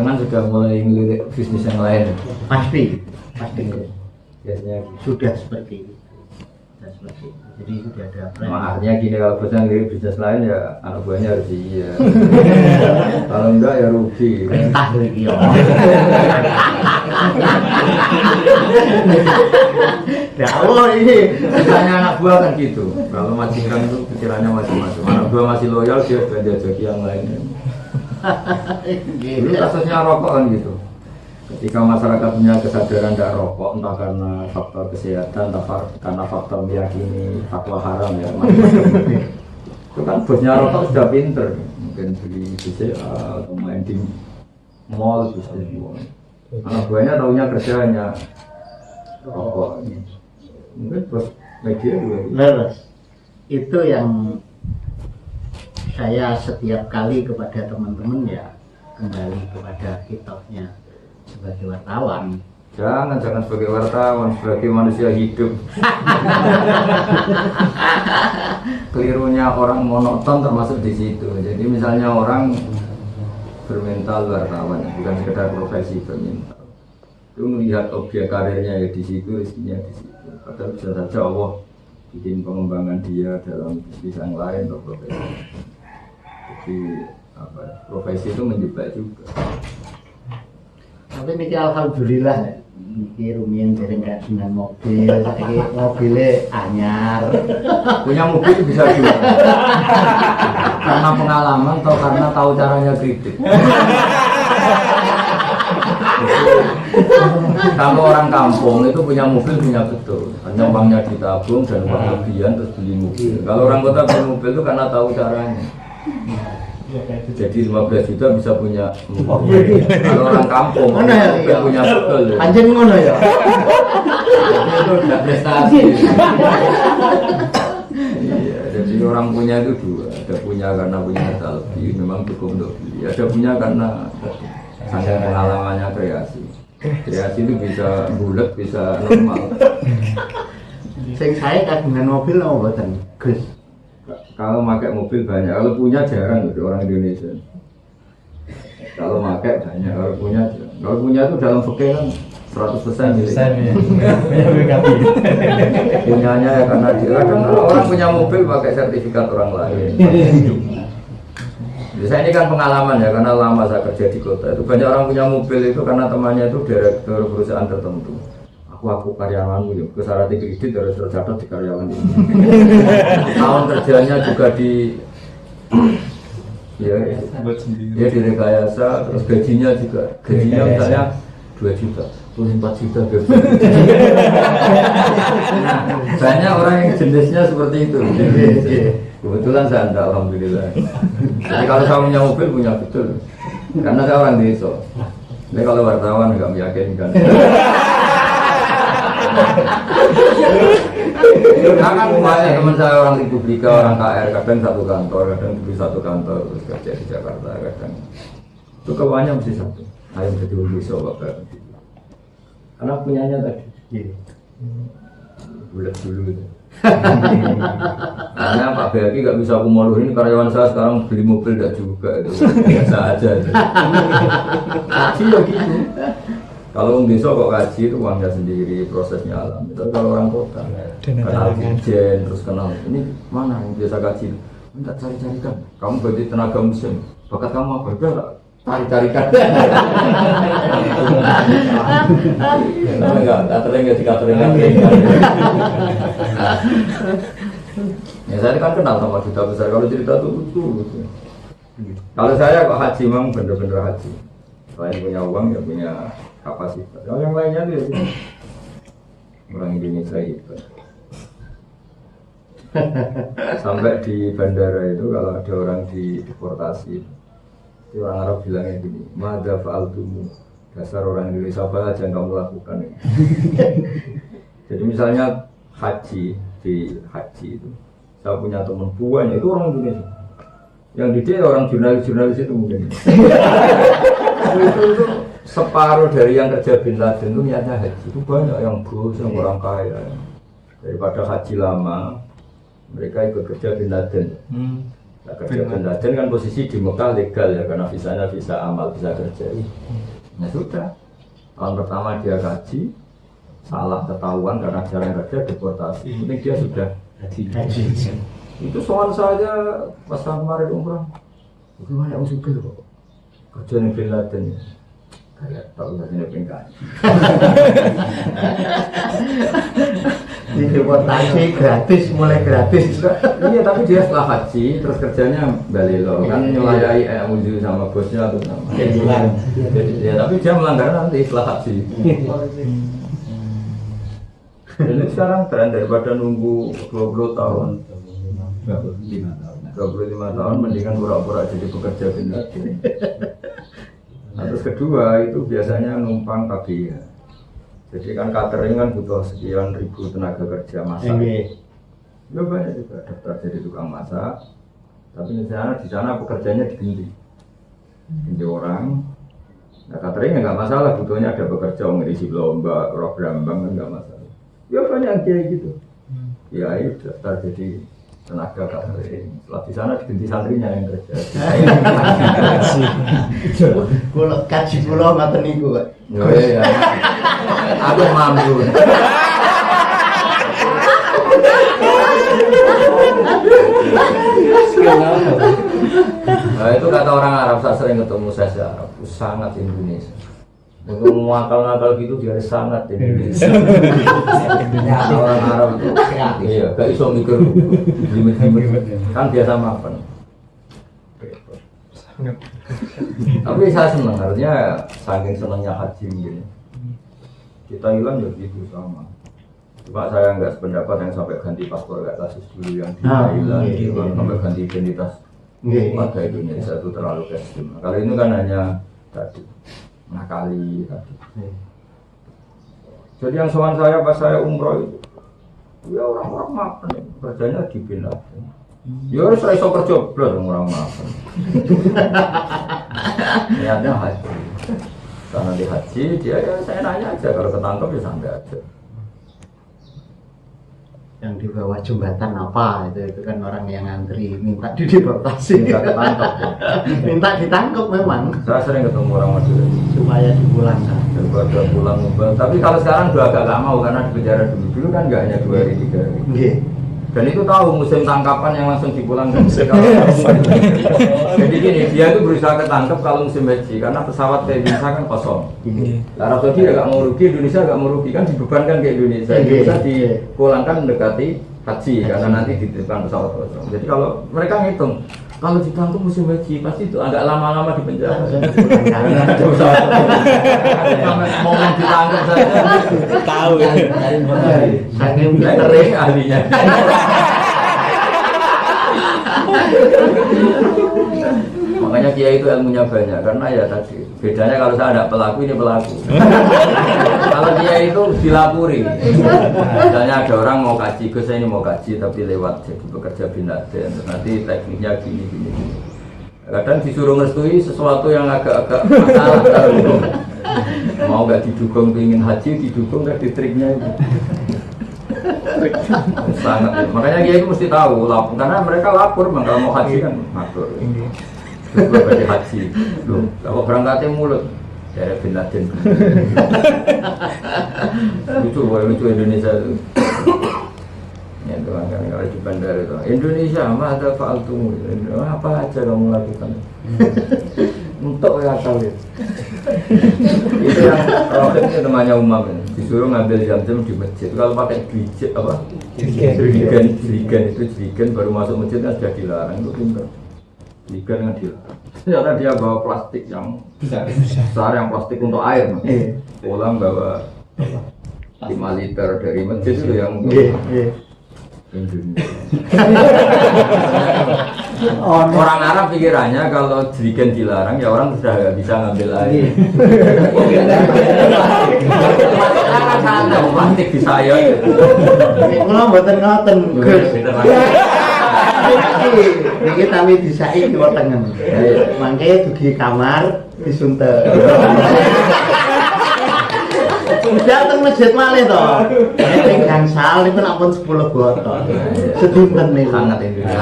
belakangan sudah mulai ngelirik bisnis yang lain. Pasti. Biasanya Sudah seperti itu. Jadi sudah ada plan. artinya gini, kalau bosnya ngelirik bisnis lain ya anak buahnya harus iya. Kalau enggak ya rugi. Perintah lagi ya. Ya Allah ini misalnya anak buah kan gitu. Kalau majikan itu pikirannya macam-macam. Anak buah masih loyal dia sudah diajaki yang lainnya. Dulu kasusnya rokok kan gitu. Ketika masyarakat punya kesadaran tidak rokok, entah karena faktor kesehatan, entah karena faktor meyakini fatwa haram ya. Itu kan bosnya rokok sudah pinter, mungkin beli BCA atau main di mall bisnis mall. Anak buahnya tahunya kerjanya rokok. Mungkin bos media juga. Leres. Itu yang saya setiap kali kepada teman-teman ya kembali kepada hitopnya sebagai wartawan. Jangan sebagai wartawan, sebagai manusia hidup. Kelirunya orang monoton termasuk di situ. Jadi misalnya orang bermental wartawan, bukan sekedar profesi bermental. Itu melihat objek karirnya ya di situ, rezekinya di situ. Padahal bisa saja Allah bikin pengembangan dia dalam bisnis yang lain atau profesi. Jadi profesi itu menjebak juga. Tapi ini alhamdulillah ini rumian dereng dengan mobil, saiki mobilnya anyar. Punya mobil itu bisa juga karena pengalaman atau karena tahu caranya kredit. Kalau orang kampung itu punya mobil punya betul, hanya uangnya ditabung dan uang lebihan terus beli mobil. Kalau orang kota beli mobil itu karena tahu caranya. Jadi 15 juta bisa punya mobil. Kalau orang kampung punya betul. Anjing ngono ya. Itu tidak prestasi. Iya, jadi orang punya itu dua. Ada punya karena punya harta lebih, memang cukup untuk beli. Ada punya karena saking pengalamannya kreasi. Kreasi itu bisa bulat, bisa normal. Sing saya kagungan mobil apa mboten? Gus. Kalau pakai mobil banyak, kalau punya jarang gitu orang Indonesia. Kalau pakai banyak, kalau punya jarang. Kalau punya itu dalam fikih kan 100% milik. Punyanya ya karena dia kan orang punya mobil pakai sertifikat orang lain. Saya ini kan pengalaman ya, karena lama saya kerja di kota itu banyak orang punya mobil itu karena temannya itu direktur perusahaan tertentu. Aku karyawanmu ya, kesyarat kredit harus tercatat di karyawan ini. Tahun kerjanya juga di ya direkayasa, terus gajinya misalnya 2 juta, terus 4 juta gaji. Nah, banyak orang yang jenisnya seperti itu. Kebetulan saya enggak, alhamdulillah. Jadi kalau saya punya mobil punya betul, karena saya orang desa. Ini kalau wartawan nggak meyakinkan. Karena banyak teman saya orang Republika, orang KR, kadang satu kantor, kadang di satu kantor, terus kerja di Jakarta, kadang itu kawannya mesti satu. Ayo jadi bisa bapak. Karena punyanya tadi, bulat dulu. Karena Pak Baki nggak bisa aku maluin karyawan saya sekarang beli mobil tidak juga, itu biasa aja. Kaji ya gitu. Kalau orang desa kok kaji itu uangnya sendiri, prosesnya alam. Tapi kalau orang kota kenal dirjen, terus kenal ini mana yang biasa kaji? Minta cari-carikan. Kamu berarti tenaga mesin, bakat kamu apa? Udah nggak cari-carikan. Enggak, catering. Ya saya kan kenal sama duta besar. Kalau cerita tuh lucu. Kalau saya kok haji memang bener-bener haji. Selain punya uang ya punya kapasitas. Yang lainnya tuh ya, orang Indonesia itu. Sampai di bandara itu kalau ada orang deportasi, itu orang Arab bilangnya gini, "Madza fa'altum?" Dasar orang Indonesia apa aja yang kamu lakukan ini. Jadi misalnya haji itu, saya punya teman buahnya itu orang Indonesia. Yang didik orang jurnalis itu mungkin. itu separuh dari yang kerja Bin Laden itu niatnya haji. Itu banyak yang bos, yang orang kaya. Daripada haji lama, mereka ikut kerja Bin Laden. Nah, kerja Bin Laden kan posisi di Mekah legal ya karena visanya visa amal, visa kerja. Ya sudah, tahun pertama dia kaji, salah ketahuan karena jarang kerja deportasi. Penting dia sudah haji. Itu soal saja pas kemarin umrah. Bagaimana yang suka kok? Kerja di Bin Laden. Kayak tahu saja pengen di deportasi gratis, mulai gratis. Iya, tapi dia setelah haji terus kerjanya balelo kan nyelayai Muzi sama bosnya atau sama. Ya, tapi dia melanggar nanti setelah haji. Jadi sekarang tren daripada nunggu 20 tahun 25 tahun mendingan pura-pura jadi pekerja Bin Laden. Nah, terus kedua itu biasanya numpang KBH. Jadi kan catering kan butuh sekian ribu tenaga kerja masak. Ya banyak juga daftar jadi tukang masak. Tapi di sana pekerjaannya diganti orang. Nah catering nggak masalah, butuhnya ada pekerja ngisi lomba, program bank nggak masalah. Ya banyak kayak gitu. Ya itu daftar jadi tenaga catering. Setelah di sana diganti santrinya yang kerja. Kalau kaji pulau ngaten niku kok. Ya. Aku mampu. Nah, itu kata orang Arab, saya sering ketemu saya Arab, sangat Indonesia. Untuk ngakal-ngakal gitu dia sangat Indonesia. Orang Arab itu, iya, gak iso mikir limit-limit. Kan biasa makan. Tapi saya senang, artinya saking senangnya haji mungkin. Kita hilang ya gitu sama. Cuma saya nggak sependapat yang sampai ganti paspor kayak kasus dulu yang di Thailand, sampai ganti identitas warga Indonesia itu terlalu ekstrim. Kalau ini kan hanya tadi nakali tadi. Jadi yang soal saya pas saya umroh itu, ya orang-orang makan, kerjanya di Bin Laden. Ya harus iso kerja blas orang makan. Niatnya haji. Karena di haji dia ya saya nanya aja, kalau ketangkep ya santai aja. Yang di bawah jembatan apa itu kan orang yang ngantri minta dideportasi, Minta ketangkep ya. minta ditangkap memang Saya sering ketemu orang Madura supaya dipulangkan. daripada pulang ngubah. Tapi kalau sekarang udah agak gak mau karena di penjara dulu kan nggak hanya 2 hari 3 hari. Nggih. Dan itu tahu musim tangkapan yang langsung dipulangkan. Jadi gini, dia itu berusaha ketangkep kalau musim haji karena pesawat ke Indonesia kan kosong. Arab Saudi ya gak mau rugi, Indonesia gak mau rugi kan dibebankan ke Indonesia. Bisa dipulangkan mendekati haji karena nanti dititipkan pesawat kosong. Jadi kalau mereka ngitung, kalau ditangkap musim haji pasti itu agak lama-lama di penjara. Momen ditangkap saja Tahu ya. Saking sering ahlinya. Makanya Kiai itu ilmunya banyak karena ya tadi bedanya kalau saya ada pelaku ini pelaku. Kalau Kiai itu dilapuri. Misalnya ada orang mau kaji, Gus saya ini mau kaji tapi lewat jadi pekerja Bin Laden. Nanti tekniknya gini. Kadang disuruh ngerestui sesuatu yang agak-agak masalah. Mau nggak didukung ingin haji, didukung nggak di triknya itu. Sangat. Makanya Kiai itu mesti tahu karena mereka lapor kalau mau haji kan ngatur. Berbagai haji, loh, kalau berangkatnya mulut dari Bin Laden. lucu Indonesia itu. Ya itu kan kalau di bandara itu Indonesia ada faltu, apa aja kamu lakukan untuk akal itu. Itu yang itu namanya umam ya. Disuruh ngambil jam-jam di masjid. Kalau pakai jerigen apa? Jerigen itu jerigen baru masuk masjid kan sudah dilarang, itu pintar. Jerigen kan dilarang. Ternyata dia bawa plastik yang besar yang plastik untuk air. Pulang bawa 5 liter dari masjid itu yang Indonesia. Orang Arab pikirannya kalau jerigen dilarang ya orang sudah nggak bisa ngambil air. Ada plastik di saya. Kula mboten ngoten. Iki tami disai kiwa tengen. Mangke dugi kamar disuntek. Datang masjid malih to. Nek gangsal niku nak pun 10 botol. Sedinten niku. Sangat Indonesia.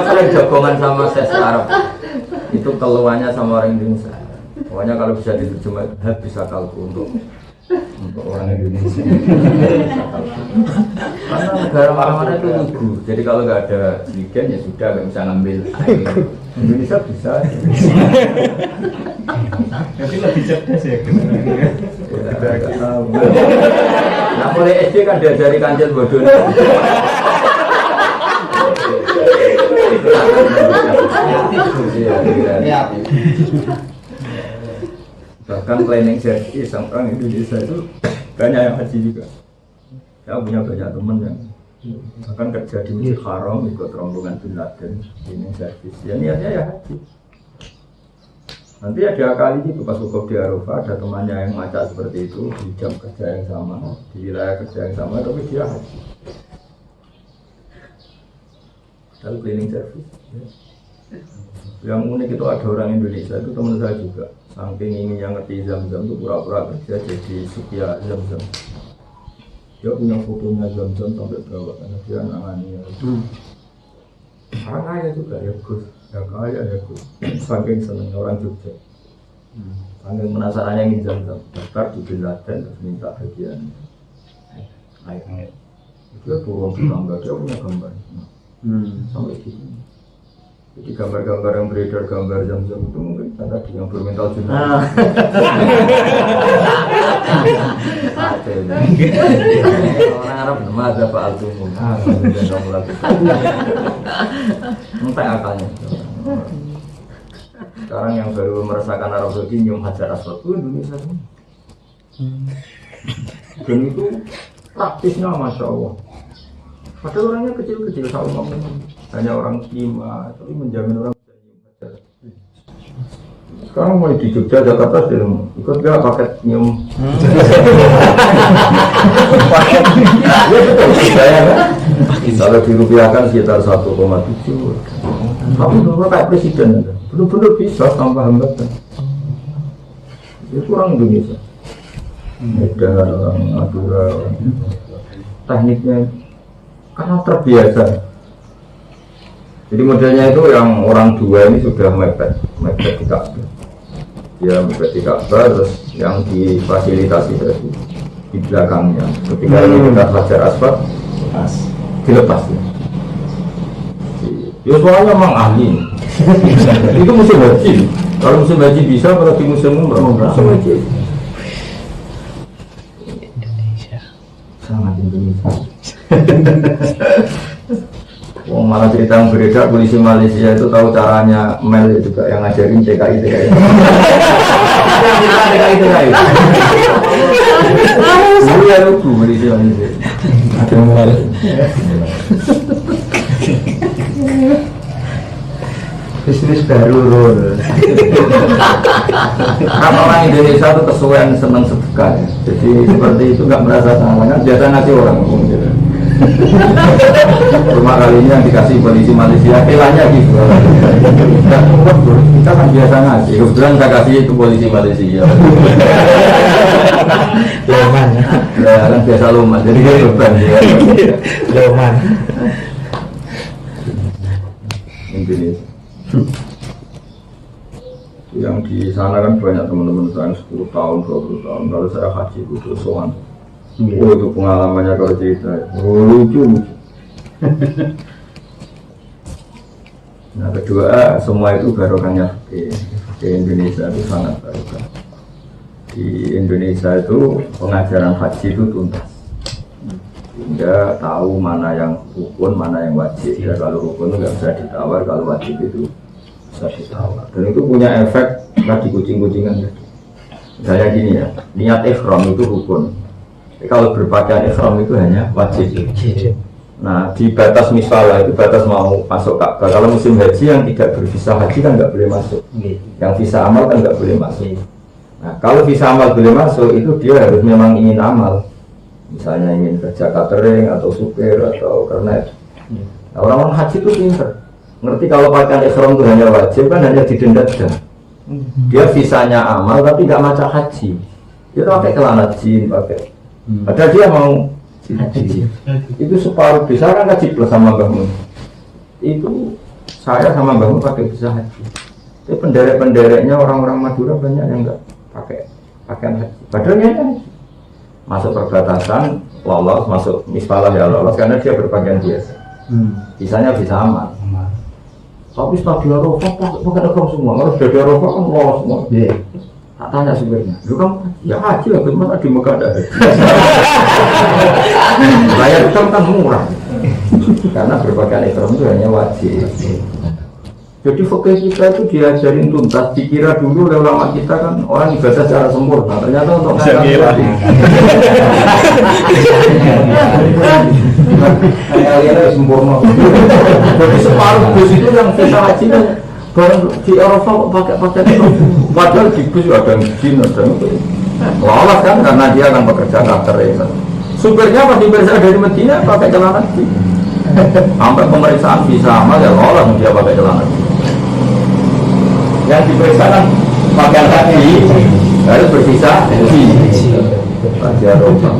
Saya sering jagongan sama ses Arab. Itu keluhannya sama orang Indonesia. Pokoknya kalau bisa diterjemah bisa kalku untuk orang Indonesia. Karena negara mana-mana itu lugu. Jadi kalau nggak ada weekend ya sudah nggak bisa ngambil air. Indonesia bisa. Tapi lebih cerdas ya. Nggak tahu. Nah mulai SD kan diajari kancil bodoh. Ya. Bahkan planning service orang Indonesia itu banyak yang haji juga. Saya punya banyak teman yang bahkan kerja di Masjid Haram ikut rombongan bin Laden planning service. Ya niatnya ya haji. Nanti ada kali itu pas wukuf di Arafah ada temannya yang macak seperti itu di jam kerja yang sama di wilayah kerja yang sama tapi dia haji. Lalu cleaning service. Yang unik itu ada orang Indonesia itu teman saya juga. Saking ingin yang ngerti Zam-Zam itu pura-pura kerja jadi sukia Zam-Zam. Dia punya fotonya Zam-Zam sampai bawah karena dia nangani. Orang kaya juga ya Gus, ya kaya ya Gus. Saking seneng orang Jogja. Saking penasarannya ingin Zam-Zam. Daftar di Bin Laden terus minta bagian air. Dia turun ke tangga, dia punya gambar. Sampai gitu. Jadi gambar-gambar yang beredar gambar Zam-Zam itu mungkin kan tadi yang bermental jenis. Orang Arab nama ada Pak Al-Tumum. Dan kamu lakukan. Entah akalnya. Sekarang yang baru merasakan Arab Saudi nyium Hajar Aswad itu Indonesia. Dan itu praktisnya Masya Allah. Padahal orangnya kecil-kecil sama ngomong. Hanya orang kima, tapi menjamin orang bisa nyium Hajar. Sekarang mulai di Jogja, Jakarta sudah ikut gak paket nyium? Paket? Ya betul, saya kan? Kalau dirupiahkan sekitar 1,7. Tapi benar kayak presiden, benar-benar bisa tanpa hambatan. Itu orang Indonesia. Medan, orang Madura, tekniknya karena terbiasa. Jadi modelnya itu yang orang dua ini sudah mepet di Ka'bah. Dia mepet di Ka'bah, terus yang difasilitasi tadi di belakangnya. Ketika ini dekat Hajar Aswad, dilepas ya. Ya soalnya memang ahli. Itu musim haji. Kalau musim haji bisa, kalau di musim umrah musim haji. Indonesia. Sangat Indonesia. Wong malah cerita yang beredar polisi Malaysia itu tahu caranya Mel juga yang ngajarin TKI. Dulu ya lugu polisi Malaysia. Ada Mel. Bisnis baru loh. Karena orang Indonesia itu kesuwen senang sedekah. Jadi seperti itu nggak merasa salah kan biasa ngasih orang ngomong gitu. Cuma kali ini yang dikasih polisi Malaysia kelanya gitu. Kita kan biasa ngasih. Kebetulan saya kasih itu polisi Malaysia. Loman. Ya kan biasa lumas. Jadi dia beban ya. Loman. Indonesia. Yang di sana kan banyak teman-teman saya 10 tahun, 20 tahun. Kalau saya haji itu soan. Oh itu pengalamannya kalau cerita. Oh lucu. Nah kedua semua itu barokahnya di Indonesia itu sangat barokah. Di Indonesia itu pengajaran haji itu tuntas. Sehingga tahu mana yang rukun, mana yang wajib. Ya kalau rukun itu nggak bisa ditawar, kalau wajib itu bisa ditawar. Dan itu punya efek tadi kucing-kucingan. Misalnya gini ya, niat ihram itu rukun. Kalau berpakaian ihram itu hanya wajib. Nah di batas misalah itu batas mau masuk Ka'bah. Kalau musim haji yang tidak bervisa haji kan nggak boleh masuk. Yang visa amal kan nggak boleh masuk. Nah kalau visa amal boleh masuk itu dia harus memang ingin amal. Misalnya ingin kerja catering atau supir atau kernet. Nah, orang-orang haji itu pinter. Ngerti kalau pakaian ihram itu hanya wajib kan hanya didenda denda. Dia visanya amal tapi nggak macam haji. Dia pakai celana jin pakai. Padahal dia mau haji. Itu separuh besar kan haji plus sama bangun. Itu saya sama Mbak Mun pakai visa haji. Tapi penderek-pendereknya orang-orang Madura banyak yang enggak pakai pakaian haji. Padahal ini kan masuk perbatasan, lolos, masuk misfalah ya lolos karena dia berpakaian biasa. Visanya bisa aman. Tapi setelah di Arafah pakai rekam semua, kalau sudah di Arafah kan lolos semua. Tak tanya sebenarnya, lu kamu ya haji lah, bagaimana di Mekah ada haji? Bayar itu kan murah, karena berpakaian ihram itu hanya wajib. Jadi fikih kita itu diajarin tuntas, dikira dulu oleh ulama kita kan orang ibadah secara sempurna, ternyata untuk kalian sempurna. Jadi separuh bus itu yang kita haji barang di Arafah pakai itu, padahal di bus ada jin, ada lolos kan karena dia akan bekerja catering. Supirnya pasti berasal dari Medina pakai celana jin. Sampai pemeriksaan visa amal ya lolos dia pakai celana jin. Yang diperiksa kan pakaian haji harus bervisa haji. Haji Arafah.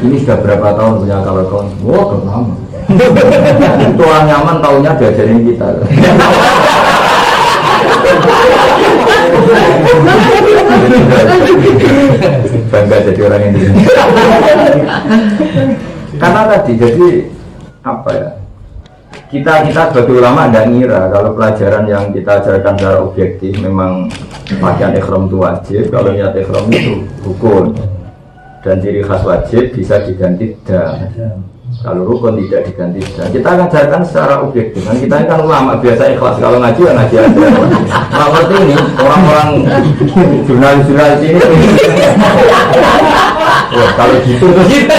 Ini sudah berapa tahun punya kalau kawan? Wah, udah lama. Itu orang nyaman taunya diajarin kita. Bangga jadi orang Indonesia. Karena tadi jadi apa ya? Kita sebagai ulama tidak ngira kalau pelajaran yang kita ajarkan secara objektif memang pakaian ihram itu wajib, kalau niat ihram itu rukun dan ciri khas wajib bisa diganti dan kalau rukun tidak diganti dan kita akan ajarkan secara objektif. Dan kita kan ulama biasa ikhlas, kalau ngaji ya ngaji aja. Seperti ini orang-orang jurnalis ini kalau gitu terus gini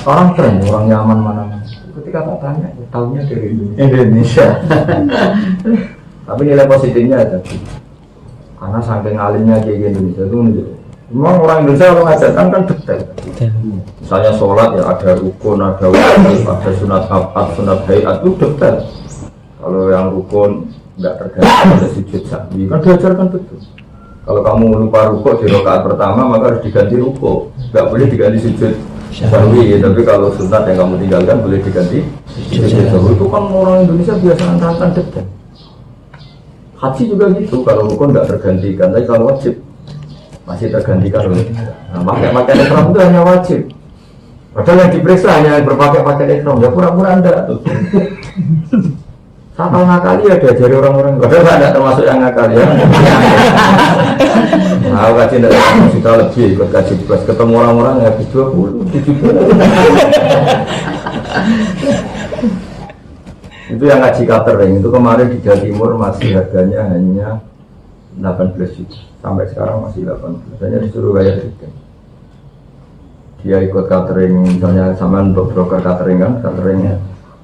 orang keren, orang nyaman mana-mana. Ketika tak tanya, tahunya dari Indonesia. Tapi nilai positifnya ada. Karena saking alimnya kayak Indonesia itu menunjuk. Memang orang Indonesia kalau ngajarkan kan detail. Misalnya sholat ya ada rukun, ada wajib, ada sunat abad, sunat hayat itu detail. Kalau yang rukun nggak tergantung ada sujud sahwi kan diajarkan betul. Kalau kamu lupa rukuk di rakaat pertama maka harus diganti rukuk, nggak boleh diganti sujud sahwi. Tapi kalau sunat yang kamu tinggalkan boleh diganti sujud sahwi. Itu kan orang Indonesia biasa nantang detail. Haji juga gitu, kalau rukun nggak tergantikan, tapi kalau wajib masih tergantikan oleh. Nah, pakai ihram itu hanya wajib. Padahal yang diperiksa hanya yang berpakai ihram, ya pura-pura anda tuh. Sama ngakali ya diajari orang-orang, padahal tidak termasuk yang ngakali ya. Nah, kaji tidak kita lebih ikut kaji plus ketemu orang-orang ya habis 20, 70. Itu yang ngaji catering itu kemarin di Jawa Timur masih harganya hanya 18 juta sampai sekarang masih 18. Hanya disuruh bayar tiket. Dia ikut catering misalnya sama untuk broker catering kan cateringnya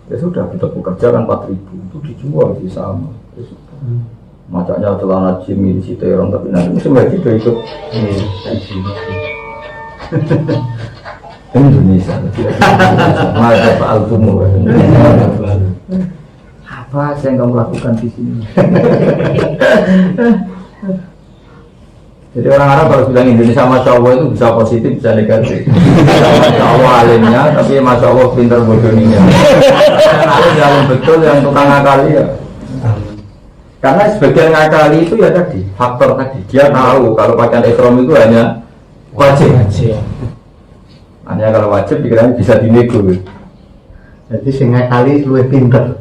ya sudah kita bekerja kan 4.000 itu dijual di sama. Macamnya celana Jimmy di Citeron tapi nanti musim haji udah ikut Indonesia. Masa Pak Altumu. Apa yang kamu lakukan di sini? Jadi orang Arab kalau bilang Indonesia Masya Allah itu bisa positif, bisa negatif. Masya Allah alimnya, tapi Masya Allah pintar bodohnya. Alim yang betul, yang tukang ngakali ya. Karena sebagian ngakali itu ya tadi, faktor tadi. Dia tahu kalau pakaian ihram itu hanya wajib. Hanya kalau wajib dikira bisa dinego. Jadi sing ngakali luwih pinter.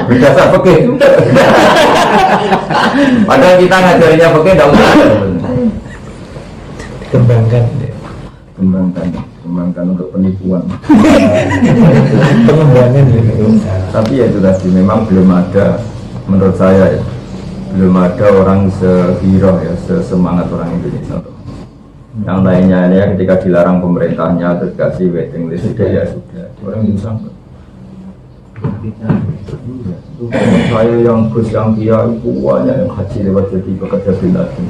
Berdasar fikih juga. Padahal kita ngajarinya fikih tidak usah. Kembangkan untuk penipuan. Pengembangan gitu. Tapi ya itu tadi memang belum ada, menurut saya ya, belum ada orang sehero ya, sesemangat orang Indonesia. Yang lainnya ini ya ketika dilarang pemerintahnya terus kasih waiting list sudah ya sudah orang Indonesia. Saya yang Gus yang dia itu banyak yang haji lewat jadi pekerja binatang.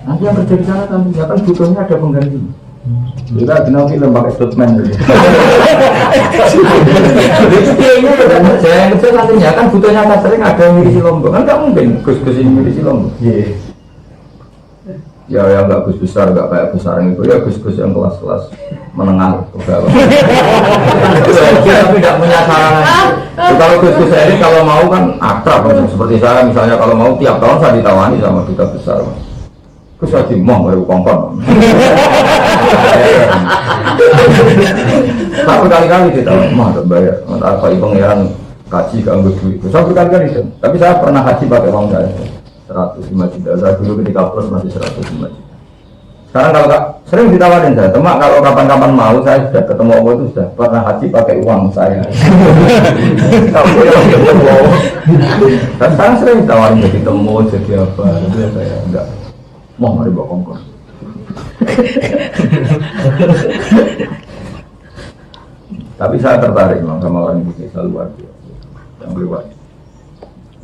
Nanti yang kerja di sana kan butuhnya ada pengganti. Kita kenal film pakai statement. Saya yang kerja nantinya kan butuhnya catering ada yang ngisi Lombok kan nggak mungkin Gus ini ngisi Lombok. Ya yang nggak Gus besar, nggak kayak besar itu ya Gus yang kelas-kelas menengah ke bawah. Tapi tidak punya sarana. Kalau Gus ini kalau mau kan akrab, seperti saya misalnya kalau mau tiap tahun saya ditawani sama duta besar. Gus lagi mau baru kongkon. Saya berkali-kali ditawani, mah bayar, apa ibu pangeran kaji keanggut duit. Saya berkali-kali itu, tapi saya pernah haji pakai uang saya. 105 juta, saya dulu ketika plus masih 105 juta. Sekarang kalau sering ditawarin saya, teman kalau kapan-kapan mau saya sudah ketemu Allah itu sudah pernah haji pakai uang saya. Dan sekarang sering ditawarin jadi temu, jadi apa, jadi saya enggak mau mari bawa kongkong. Tapi saya tertarik memang sama orang Indonesia luar biasa, yang luar.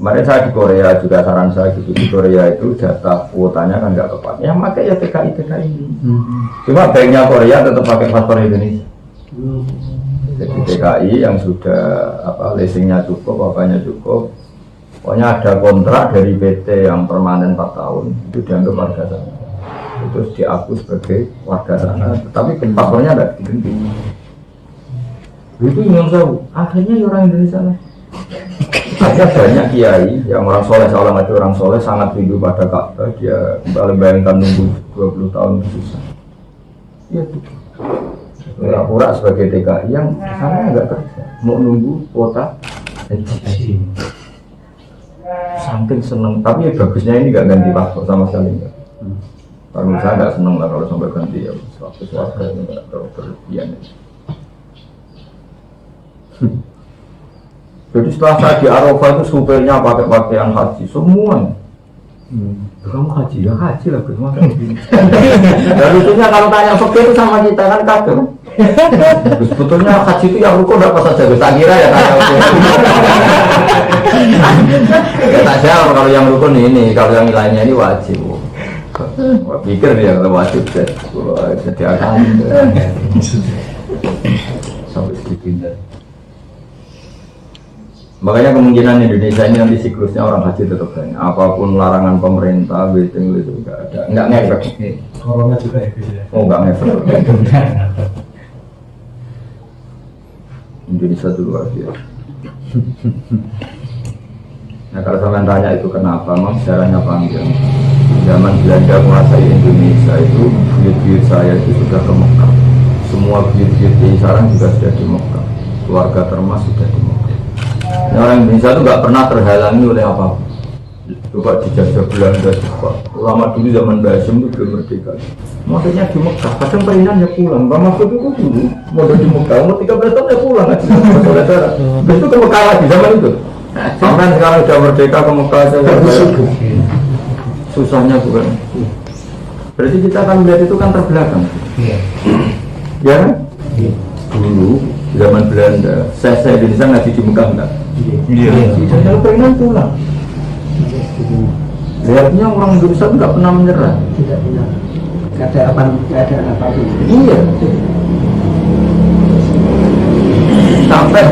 Kemarin saya di Korea juga saran saya gitu, di Korea itu data kuotanya kan nggak tepat. Yang pakai ya TKI ini. Cuma baiknya Korea tetap pakai paspor Indonesia. Jadi TKI yang sudah apa leasingnya cukup, apanya cukup. Pokoknya ada kontrak dari PT yang permanen 4 tahun itu dianggap warga sana. Terus diaku sebagai warga sana, tapi paspornya nggak diganti. Itu yang saya akhirnya orang Indonesia lah. Ada banyak kiai yang orang soleh, seorang itu orang soleh sangat rindu pada Ka'bah, dia kembali bayangkan nunggu 20 tahun susah. Iya tuh. Pura-pura sebagai TKI yang sana nggak kerja, mau nunggu kuota haji. Saking seneng, tapi ya bagusnya ini nggak ganti paspor sama sekali nggak. Kalau saya nggak seneng lah kalau sampai ganti ya, status warga itu nggak terlalu berlebihan. Jadi setelah saya di Arafah itu supirnya pakai pakaian haji semuanya. Kamu haji ya haji lah bagaimana? Dan lucunya kalau tanya fakir itu sama kita kan kafir. Sebetulnya haji itu yang rukun apa saja? Tak kira ya tanya. Ya tak jawab kalau yang rukun ini, kalau yang lainnya ini wajib. Pikir dia kalau wajib jadi akan sampai segitu. Makanya kemungkinan Indonesia ini nanti siklusnya orang haji tetap banyak. Apapun larangan pemerintah, waiting list itu nggak ada, nggak ngefek. Corona juga ya bisa. Oh nggak ngefek. Indonesia itu luar biasa. Nah kalau sampai tanya itu kenapa, memang sejarahnya panjang. Zaman Belanda menguasai Indonesia itu, buyut-buyut saya itu sudah ke Mekah. Semua buyut-buyut di Sarang juga sudah di Mekah. Keluarga Termas sudah di Mekah. Orang Indonesia itu nggak pernah terhalangi oleh apa-apa. Coba dijajah Belanda juga. Ulama dulu zaman Basim itu belum merdeka. Maksudnya di Mekah, kadang perinan ya pulang. Pak Mahfud itu dulu modal di Mekah, umur 13 tahun ya pulang aja. Itu ke Mekah lagi zaman itu. Sampai sekarang sudah merdeka ke Mekah saja. Susahnya bukan. Berarti kita akan melihat itu kan terbelakang. Ya kan? Dulu zaman Belanda, saya Indonesia ngaji di Mekah enggak? Iya. Tidak pengen pulang. Lihatnya orang Indonesia itu nggak pernah menyerah. Tidak pernah. Ada apa pun. Iya. Sampai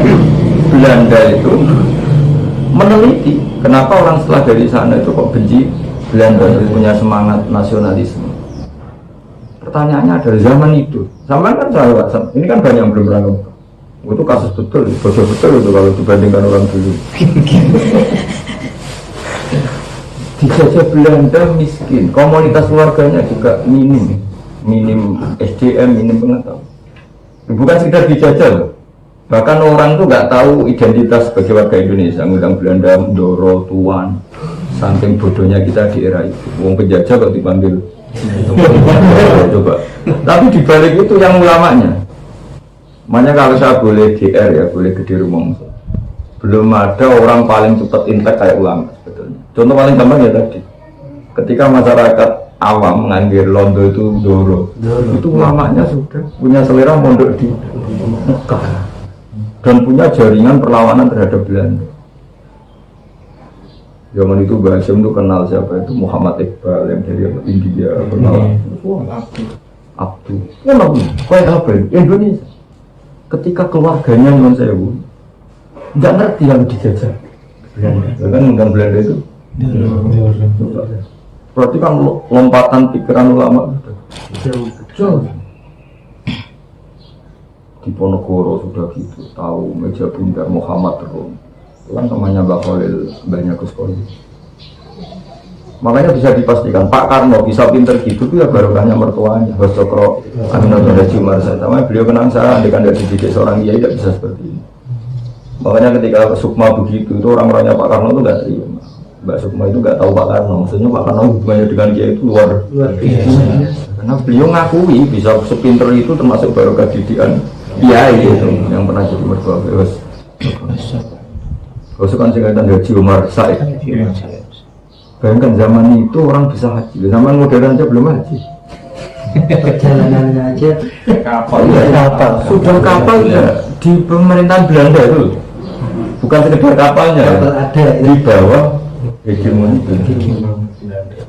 Belanda itu meneliti kenapa orang setelah dari sana itu kok benci Belanda, itu punya semangat nasionalisme. Pertanyaannya adalah zaman itu. Zaman kan saya WhatsApp, ini kan banyak yang belum pernah ngomong. Itu kasus betul, bocor betul itu kalau dibandingkan orang dulu. Dijajah Belanda miskin, komunitas keluarganya juga minim SDM, minim pengetahuan. Bukan sekedar dijajah loh. Bahkan orang tuh nggak tahu identitas sebagai warga Indonesia. Ngundang Belanda, Ndoro, Tuan, saking bodohnya kita di era itu. Wong penjajah kok dipanggil. Coba. Tapi dibalik itu yang ulamanya. Makanya kalau saya boleh GR ya, boleh gede rumah. Belum ada orang paling cepat intek kayak ulama sebetulnya. Contoh paling gampang ya tadi. Ketika masyarakat awam menganggir Londo itu Ndoro, itu ulamanya sudah punya selera mondok di Mekah dan punya jaringan perlawanan terhadap Belanda. Zaman itu Basim itu kenal siapa itu Muhammad Iqbal yang dari India, kenal Abdul. Kenal kayak apa Indonesia? Ketika keluarganya non sewu, nggak ngerti yang dijajah Belanda. Kan undang Belanda itu. Berarti kan lompatan pikiran ulama Betul. di Ponorogo sudah gitu, tahu meja bundar Muhammad Rum. Itu kan temannya Mbak Khalil, banyak Gus Khalil. Makanya bisa dipastikan Pak Karno bisa pinter gitu tuh ya barokahnya mertuanya Bos Cokro Aminatun Haji Umar Said. Namanya beliau kenang saya, andai kan tidak dididik seorang kiai tidak bisa seperti ini. Makanya ketika Sukma begitu itu orang-orangnya Pak Karno itu nggak terima. Mbak Sukma itu nggak tahu Pak Karno, maksudnya Pak Karno hubungannya dengan kiai itu luar biasa. Karena beliau ngakui bisa sepinter itu termasuk barokah didikan kiai itu yang pernah jadi mertua Bos. Bos kan singkatan Haji Umar Said. Bayangkan zaman itu orang bisa haji, zaman modern aja belum haji. Perjalanannya aja Kapal ya, sudah kapal ya di pemerintahan Belanda itu, bukan sekedar kapalnya, kapal ada di bawah hegemoni Belanda.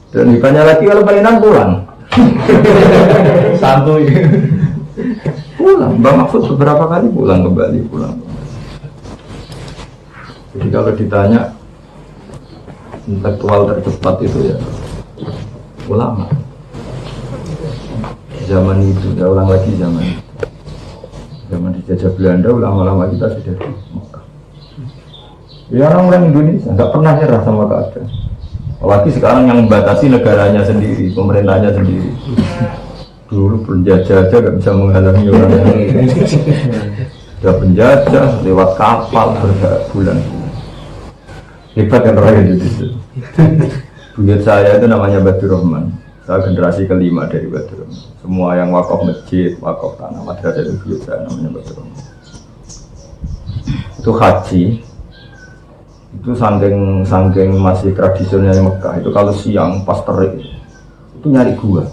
Dan hebatnya lagi kalau pemerintahan pulang, santuy. pulang. Mbak Mahfud beberapa kali pulang kembali pulang. Jadi kalau ditanya intelektual tercepat itu ya ulama zaman itu, ya ulang lagi zaman dijajah Belanda, ulama-ulama kita sudah di Mekah. Ya orang Indonesia nggak pernah nyerah sama keadaan, apalagi sekarang yang membatasi negaranya sendiri, pemerintahnya sendiri. Dulu penjajah aja nggak bisa menghalangi orang yang sudah penjajah lewat kapal berbulan. Hebat kan orang Indonesia. Buyut saya itu namanya Badur Rahman. Saya generasi kelima dari Badur Rahman. Semua yang wakaf masjid, wakaf tanah madrasah itu buyut saya namanya Badur Rahman. Itu haji. Itu saking masih tradisionalnya Mekah. Itu kalau siang pas terik itu nyari gua.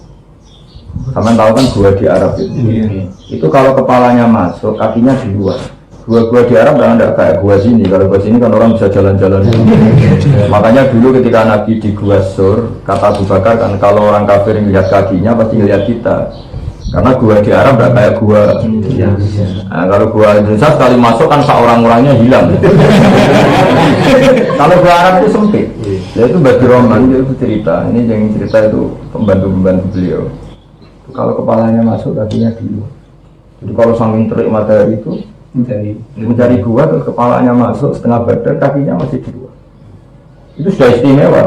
Sampai tahu kan gua di Arab itu. Itu kalau kepalanya masuk, kakinya di luar. Gua di Arab tidak kayak gua sini. Kalau gua sini kan orang bisa jalan-jalan. Makanya dulu ketika Nabi di Gua Sur, kata Abu Bakar kan kalau orang kafir melihat kakinya pasti melihat kita. Karena gua di Arab tidak kayak gua. Nah, kalau gua Indonesia sekali masuk kan orang-orangnya hilang. Kalau gua Arab itu sempit. Ya itu Badur Rahman itu cerita. Ini yang cerita itu pembantu-pembantu beliau. Kalau kepalanya masuk, kakinya di luar. Jadi kalau saking terik matahari itu mencari gua, terus kepalanya masuk setengah badan, kakinya masih di luar. Itu sudah istimewa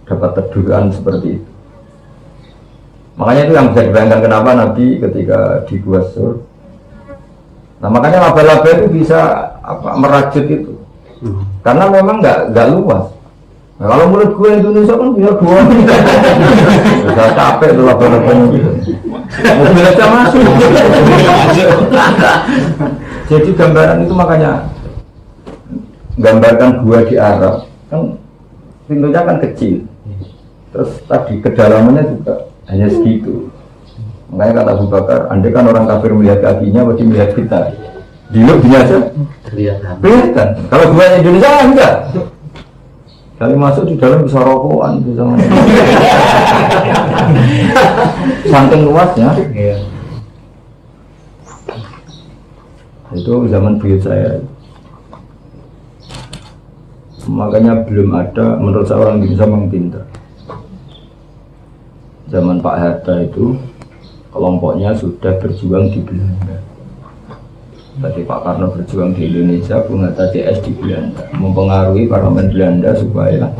dapat teduhan seperti itu. Makanya itu yang bisa dibayangkan kenapa Nabi ketika di Gua Sur. Nah makanya laba-laba itu bisa merajut itu, karena memang nggak luas. Nah, kalau menurut gue Indonesia kan punya dua, bisa capek tuh laba-labanya gitu. Mobil aja masuk. Jadi gambaran itu makanya gambarkan gua di Arab kan pintunya kan kecil, terus tadi kedalamannya juga hanya segitu. Makanya kata Abu Bakar, andai kan orang kafir melihat kakinya pasti melihat kita. Di lebihnya aja kelihatan. Kalau gua Indonesia enggak. Kali masuk di dalam bisa rokokan, bisa saking luasnya. Itu zaman buyut saya. Makanya belum ada menurut saya orang Indonesia yang pintar. Zaman Pak Hatta itu kelompoknya sudah berjuang di Belanda. Tadi Pak Karno berjuang di Indonesia, Bung Hatta CS di Belanda, mempengaruhi parlemen Belanda supaya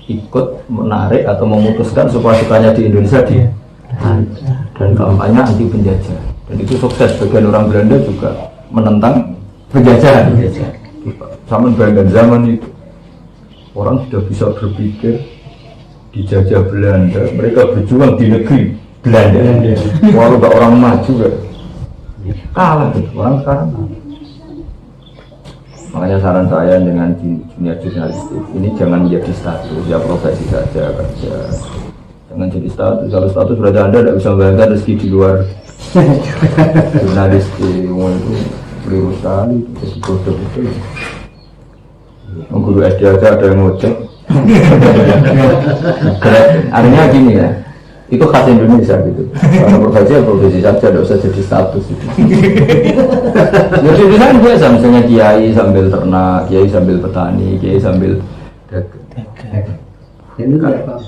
ikut menarik atau memutuskan supaya di Indonesia dan kampanye anti penjajah. Dan itu sukses, bagian orang Belanda juga menentang penjajahan. Sama Belanda zaman itu orang sudah bisa berpikir dijajah Belanda, mereka berjuang di negeri Belanda. Walau gak orang maju gak kalah gitu, orang sekarang. Makanya saran saya dengan dunia jurnalistik ini jangan menjadi status, ya profesi saja kerja. Jangan jadi status, kalau status berarti Anda tidak bisa membayangkan rezeki di luar jurnalistik. Itu keliru sekali, jadi bodoh itu. Guru SD aja ada yang ngocek. Artinya gini ya, itu khas Indonesia gitu. Kalau profesi saja tidak usah jadi status gitu. Jadi kan biasa misalnya kiai sambil ternak, kiai sambil petani, kiai sambil dagang. Ini enggak apa-apa.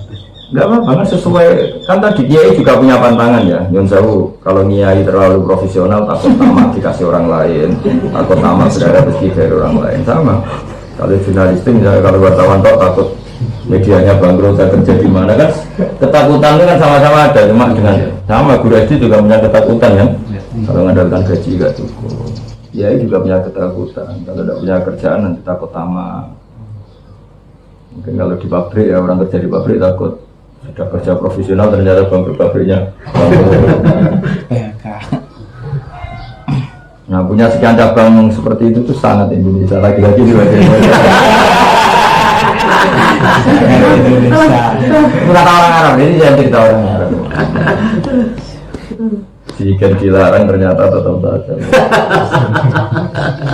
Enggak apa-apa kan sesuai kan tadi kiai juga punya pantangan ya. Nyun sewu kalau kiai terlalu profesional takut tamat dikasih orang lain, takut tamat berada rezeki dari orang lain sama. Kalau jurnalistik misalnya kalau wartawan takut medianya bangkrut saya kerja di mana kan ketakutan itu kan sama-sama ada cuma dengan sama guru SD juga punya ketakutan kan kalau mengandalkan gaji gak cukup ya juga punya ketakutan kalau tidak punya kerjaan nanti takut tamat mungkin kalau di pabrik ya orang kerja di pabrik takut sudah kerja profesional ternyata bangkrut pabriknya nah punya sekian cabang seperti itu tuh sangat Indonesia lagi-lagi di Indonesia. Bukan orang Arab, ini jangan cerita orang Arab. Jika dilarang ternyata tetap saja.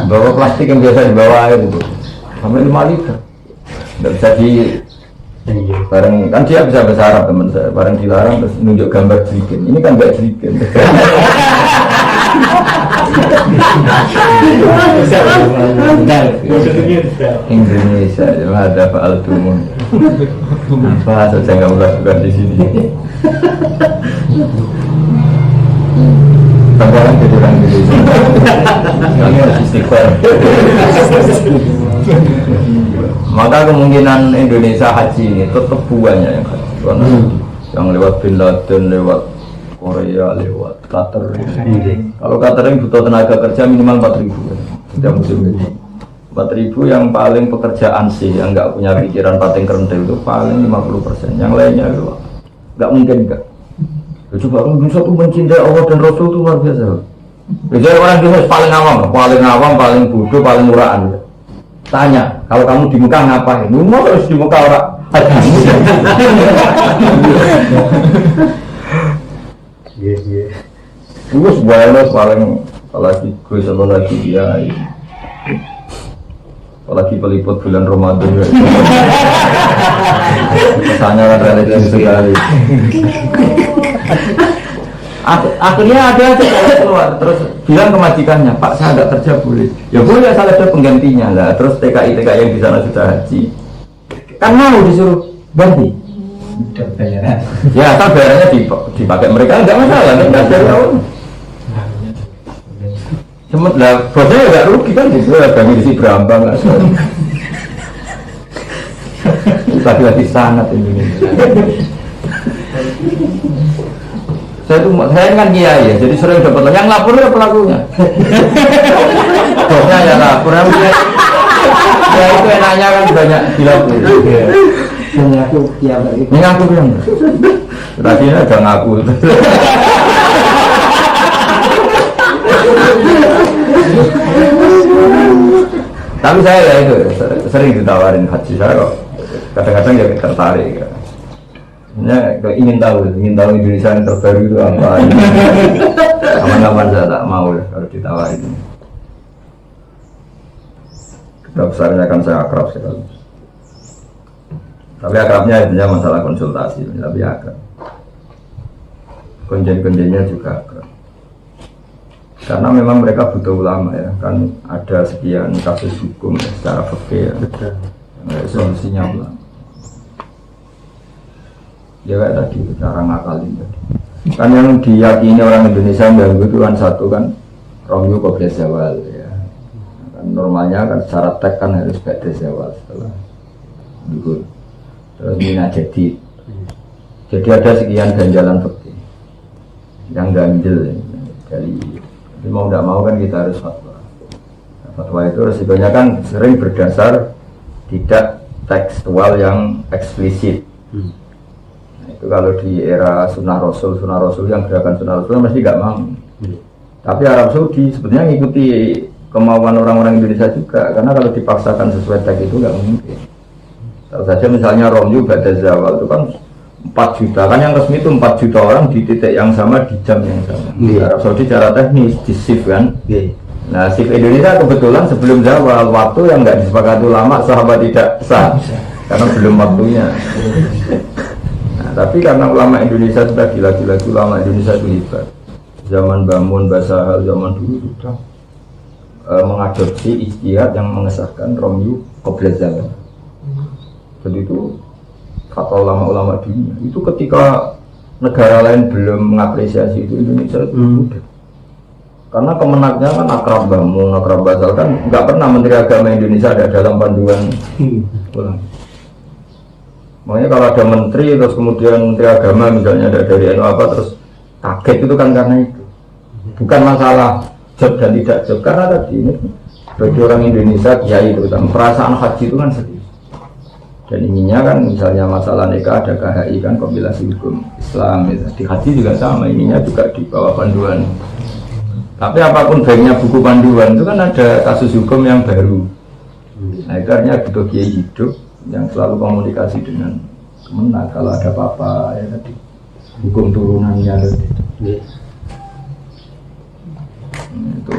Bawa plastik yang biasa dibawa air itu, sampai 5 liter. Tidak bisa di bareng kan dia bisa bahasa Arab teman saya. Bareng dilarang terus nunjuk gambar jerigen. Ini kan nggak jerigen. Indonesia cuma ada Pak Altumun apa saja nggak melakukan di sini sekarang jadi orang Indonesia kami harus istighfar maka kemungkinan Indonesia haji ini tetap banyak yang haji karena yang lewat Bin Laden lewat Korea lewat Qatar. Kalau Qatar yang butuh tenaga kerja minimal 4.000 tidak musim ini. 4.000 yang paling pekerjaan sih yang nggak punya pikiran pating kerendel itu paling 50%. Yang lainnya itu nggak mungkin enggak. Coba orang Indonesia itu mencintai Allah dan Rasul itu luar biasa. Biasanya orang Indonesia paling awam, paling bodoh, paling murahan. Tanya, kalau kamu di Mekah ngapain? Lu mau harus di Mekah orang Iya. Gue sebenarnya paling apalagi gue selalu lagi dia apalagi peliput bulan Ramadan kesannya kan relatif sekali akhirnya ada aja keluar terus bilang ke majikannya Pak saya nggak kerja boleh ya boleh asal ada penggantinya lah terus TKI yang di sana sudah haji kan mau disuruh ganti bayaran. ya asal bayarannya dipakai mereka enggak masalah enggak ada tahun cuma lah bosnya enggak rugi kan gitu ya kami di sini berambang enggak lagi sangat ini saya kan kiai ya jadi sering dapat yang lapor ya pelakunya bosnya ya lapor ya itu enaknya kan banyak dilapor Mengaku tiap hari. Ngaku bilang, tadinya ada ngaku. Tapi saya ya itu sering ditawarin haji saya kok. Kadang-kadang ya tertarik. Ya, ingin tahu Indonesia yang terbaru itu apa. Kapan-kapan saya tak mau kalau ditawarin. Kita besarnya kan saya akrab sekali. Tapi akrabnya intinya masalah konsultasi, tapi akrab. Konjen-konjennya juga akrab. Karena memang mereka butuh ulama ya, kan ada sekian kasus hukum ya, secara fikih ya. Solusinya ulama. Ya kayak tadi, cara ngakalin tadi. Kan yang diyakini orang Indonesia yang itu kan satu kan Romyu Qabla Zawal ya. Kan normalnya kan secara teks kan harus Ba'da Zawal setelah duhur. Terus mina jadi ada sekian ganjalan fikih yang ganjil dari mau tidak mau kan kita harus fatwa. Fatwa itu resikonya kan sering berdasar tidak tekstual yang eksplisit. Nah, itu kalau di era sunnah rasul yang gerakan sunnah rasul mesti nggak mau. Tapi Arab Saudi sebetulnya mengikuti kemauan orang-orang Indonesia juga karena kalau dipaksakan sesuai teks itu nggak mungkin. Kalau saja misalnya Romyu Ba'da Zawal itu kan 4 juta kan yang resmi itu 4 juta orang di titik yang sama di jam yang sama. Di Arab Saudi secara teknis di shift kan. Nah shift Indonesia kebetulan sebelum Zawal waktu yang nggak disepakati ulama sahabat tidak sah karena belum waktunya. Nah, tapi karena ulama Indonesia sudah gila-gila ulama Indonesia itu hebat. Zaman Bamun, Basahal, zaman dulu sudah mengadopsi ijtihad yang mengesahkan Romyu Qabla Zawal. Jadi itu fatwa ulama-ulama dunia. Itu ketika negara lain belum mengapresiasi itu, Indonesia itu mudah. Karena kemenangnya kan akrab bangun, akrab basal kan nggak pernah Menteri Agama Indonesia ada dalam panduan ulama. Makanya kalau ada menteri terus kemudian Menteri Agama misalnya ada dari NU apa terus kaget itu kan karena itu. Bukan masalah job dan tidak job, karena tadi ini bagi orang Indonesia kiai terutama perasaan haji itu kan sedih. Dan inginnya kan misalnya masalah nikah ada KHI kan kompilasi hukum Islam ya. Di haji juga sama, inginnya juga di bawah panduan. Tapi apapun baiknya buku panduan itu kan ada kasus hukum yang baru. Nah itu artinya butuh kiai hidup yang selalu komunikasi dengan Kemenak kalau ada apa-apa ya tadi hukum turunannya tadi. Itu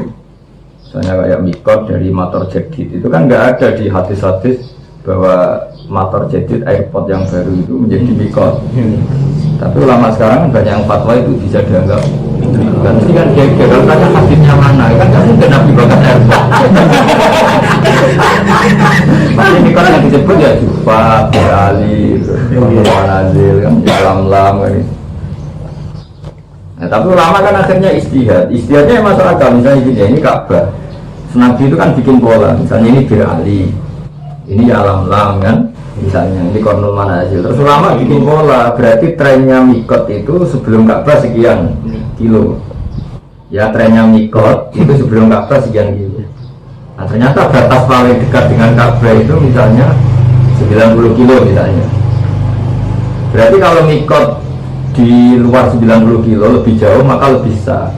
misalnya kayak mikot dari motor jadid itu kan nggak ada di hadis-hadis bahwa motor jadid airport yang baru itu menjadi mikot. Tapi ulama sekarang banyak yang fatwa itu bisa dianggap kan ini kan geger, kalau tanya hadisnya mana kan kamu mungkin Nabi bakar airport. Masih mikot yang disebut ya Jufa, Ali, Manazil, kan Lam kan itu. Nah, tapi ulama kan akhirnya istihadnya masyarakat misalnya gini, ini Ka'bah Nabi itu kan bikin pola, misalnya ini Bir Ali, ini Lam kan misalnya, ini Kornul Manazil. Terus ulama bikin pola, berarti trennya mikot itu sebelum Ka'bah sekian kilo ya, trennya mikot itu sebelum Ka'bah sekian kilo. Nah ternyata batas paling dekat dengan Ka'bah itu misalnya 90 kilo misalnya. Berarti kalau mikot di luar 90 kilo lebih jauh maka lebih sah.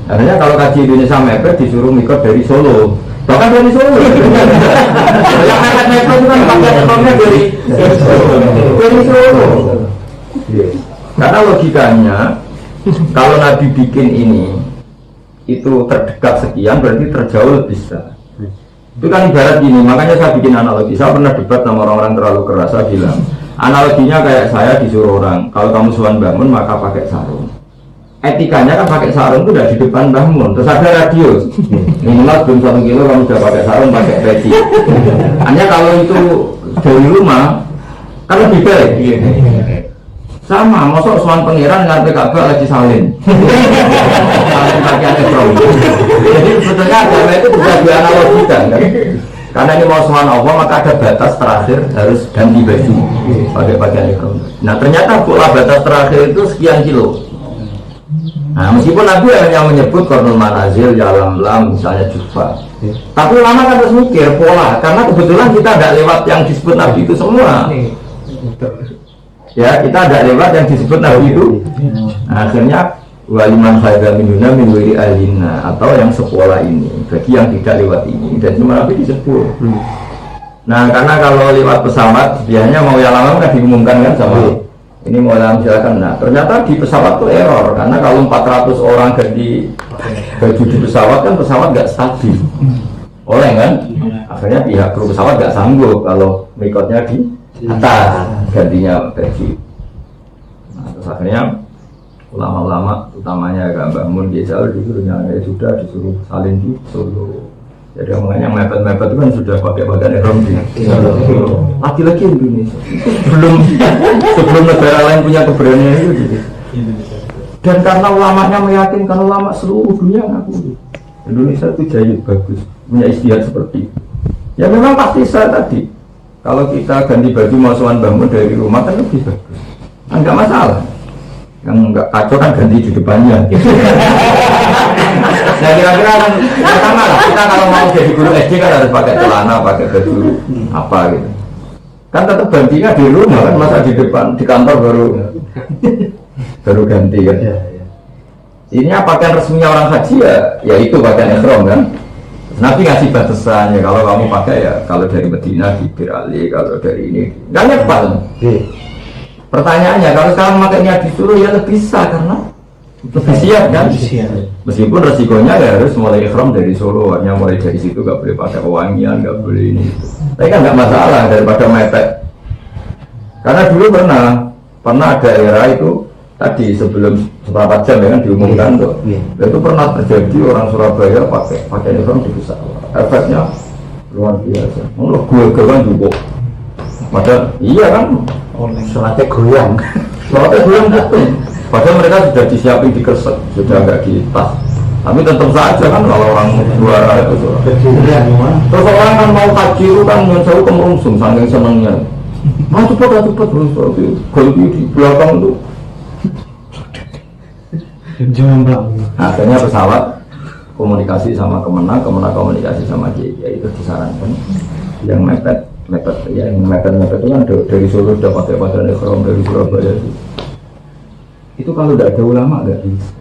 Artinya kalau kaji Indonesia mepet disuruh mikot dari Solo, bahkan dari Solo. Yang mepet itu kan pakai teknologi dari Solo. Karena logikanya kalau Nabi bikin ini itu terdekat sekian berarti terjauh lebih sah. Itu kan ibarat gini, makanya saya bikin analogi. Saya pernah debat sama orang-orang terlalu keras, saya bilang analoginya kayak saya disuruh orang, kalau kamu suan bangun maka pakai sarung. Etikanya kan pakai sarung itu udah di depan bangun, terus ada radius minimal sebelum 1 kilo kamu sudah pakai sarung, pakai peci. Hanya kalau itu dari rumah kan lebih baik. Sama, masuk suan pangeran ngarep Ka'bah lagi salin. Salin pakaian ekrom. Jadi sebetulnya agama itu bisa dianalogikan kan. Karena ini mau suan Allah maka ada batas terakhir harus ganti baju pakai pakaian ekrom. Nah ternyata pola batas terakhir itu sekian kilo. Nah meskipun Nabi hanya menyebut Kornul Manazil, Lam misalnya Jufa. Tapi ulama kan harus mikir pola, karena kebetulan kita tidak lewat yang disebut Nabi itu semua. Ya kita ada lewat yang disebut Nabi itu. Nah, akhirnya waliman khairan minuna min wiri alina, atau yang sekolah ini bagi yang tidak lewat ini, dan cuma Nabi disebut. Nah karena kalau lewat pesawat biasanya mau yang lama kan diumumkan kan sama ini mau yang silakan. Nah ternyata di pesawat tuh error, karena kalau 400 orang ganti baju di pesawat kan pesawat nggak stabil, oleh kan akhirnya pihak kru pesawat nggak sanggup kalau mikotnya di atas gantinya baju. Nah, terus akhirnya ulama-ulama utamanya Mbah Mun Gesal disuruhnya sudah disuruh salin di Solo. Jadi yang mepet-mepet itu kan sudah pakai pakaian ihram di Solo. Lagi-lagi Indonesia sebelum negara lain punya keberanian itu gitu. Dan karena ulamanya meyakinkan, ulama seluruh dunia ngaku Indonesia itu jaya bagus, punya istihad seperti itu. Ya memang pasti saya tadi kalau kita ganti baju masukan bangun dari rumah kan lebih bagus, enggak masalah. Yang enggak kacau kan ganti di depannya. Nah kira-kira kan pertama lah, kita kalau mau jadi guru SD kan harus pakai celana, pakai baju apa gitu. Kan tetap gantinya di rumah kan, masa di depan di kantor baru ganti kan. Ini pakaian resminya orang haji ya itu pakaian ihram kan. Nabi ngasih batasannya, kalau kamu pakai ya kalau dari Medina di Bir Ali, kalau dari ini nggak nyepat. Pertanyaannya kalau sekarang makanya disuruh ya lebih sah karena lebih siap kan. Meskipun resikonya ya harus mulai ihram dari Solo, hanya mulai dari situ nggak boleh pakai wangian, nggak boleh ini. Tapi kan nggak masalah daripada mepet. Karena dulu pernah ada era itu tadi sebelum seberapa jam ya kan diumumkan tuh. Itu pernah terjadi orang Surabaya pakai ihram di pesawat. Efeknya luar biasa. Gue kan juga Padahal iya kan, Sholatnya goyang. sholatnya belum betul. Padahal mereka sudah disiapin di kersek, sudah agak di tas. Tapi tetap saja kan kalau orang juara itu terus orang kan mau haji itu kan yang saya kemerungsung saking senangnya. Cepat terus kalau di belakang itu. Akhirnya pesawat komunikasi sama Kemenang komunikasi sama Kiai itu disarankan yang mepet ya, yang mepet itu kan dari Solo sudah pakai pakaian ihram dari Surabaya itu kalau tidak ada ulama nggak bisa.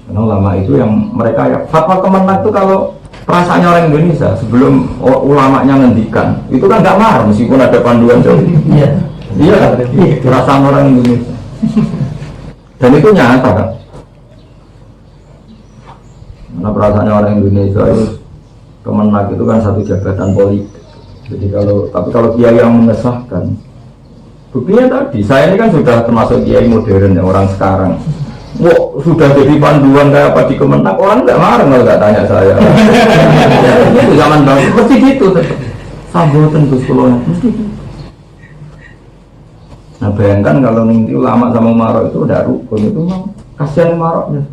Karena ulama itu yang mereka ya fatwa Kemenang itu kalau perasaannya orang Indonesia sebelum ulamanya ngendikan itu kan nggak marah meskipun ada panduan jauh. Iya perasaan orang Indonesia dan itu nyata kan. Karena perasaannya orang Indonesia itu Kemenang itu kan satu jabatan politik. Jadi kalau kiai yang mengesahkan, buktinya tadi saya ini kan sudah termasuk kiai modern ya orang sekarang. Wah sudah jadi panduan kayak apa di Kemenang orang nggak marah kalau nggak tanya saya. Ya, itu zaman dahulu mesti gitu. Sambutan Gus Kulon mesti gitu. Nah bayangkan kalau nanti ulama sama Marok itu udah rukun itu memang kasihan Maroknya.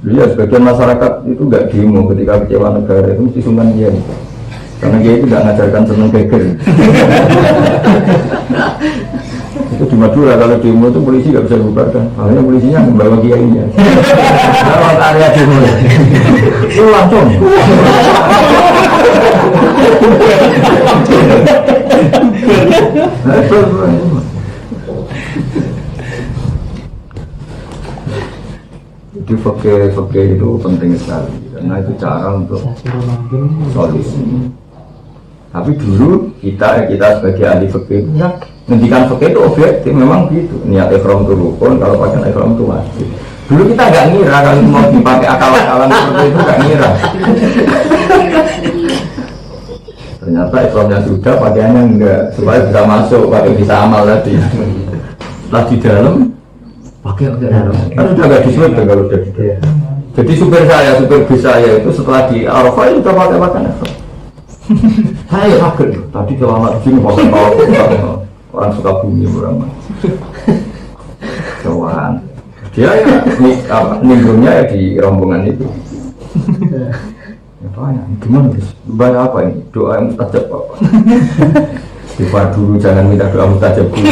Iya, sebagian masyarakat itu nggak demo ketika kecewa negara itu mesti sungkan dia gitu. Karena dia itu nggak ngajarkan seneng geger. Itu di Madura kalau demo itu polisi nggak bisa bubarkan, makanya polisinya membawa kiainya. Lewat area demo itu langsung. Jadi fakir itu penting sekali karena itu cara untuk solusi. Tapi dulu kita sebagai ahli fakir ya, ngendikan fakir itu objektif memang gitu. Niat ihram itu rukun, kalau pakai ihram itu wajib. Dulu kita nggak ngira kalau mau dipakai akal-akalan seperti itu nggak ngira. Ternyata ihramnya sudah, pakaiannya enggak supaya bisa masuk, pakai bisa amal tadi. Setelah di dalam pakai dalam kan sudah nggak disuruh kalau udah di dalam. Jadi supir bis saya itu setelah di Arafah itu sudah pakai pakaian ihram. Saya kaget tadi celana sini pakai orang suka bumi orang Jawan dia ya ninggungnya ya di rombongan itu. Tanya, gimana guys? Bayar apa ini? Doa yang mustajab apa? Istighfar dulu, jangan minta doa mustajab dulu.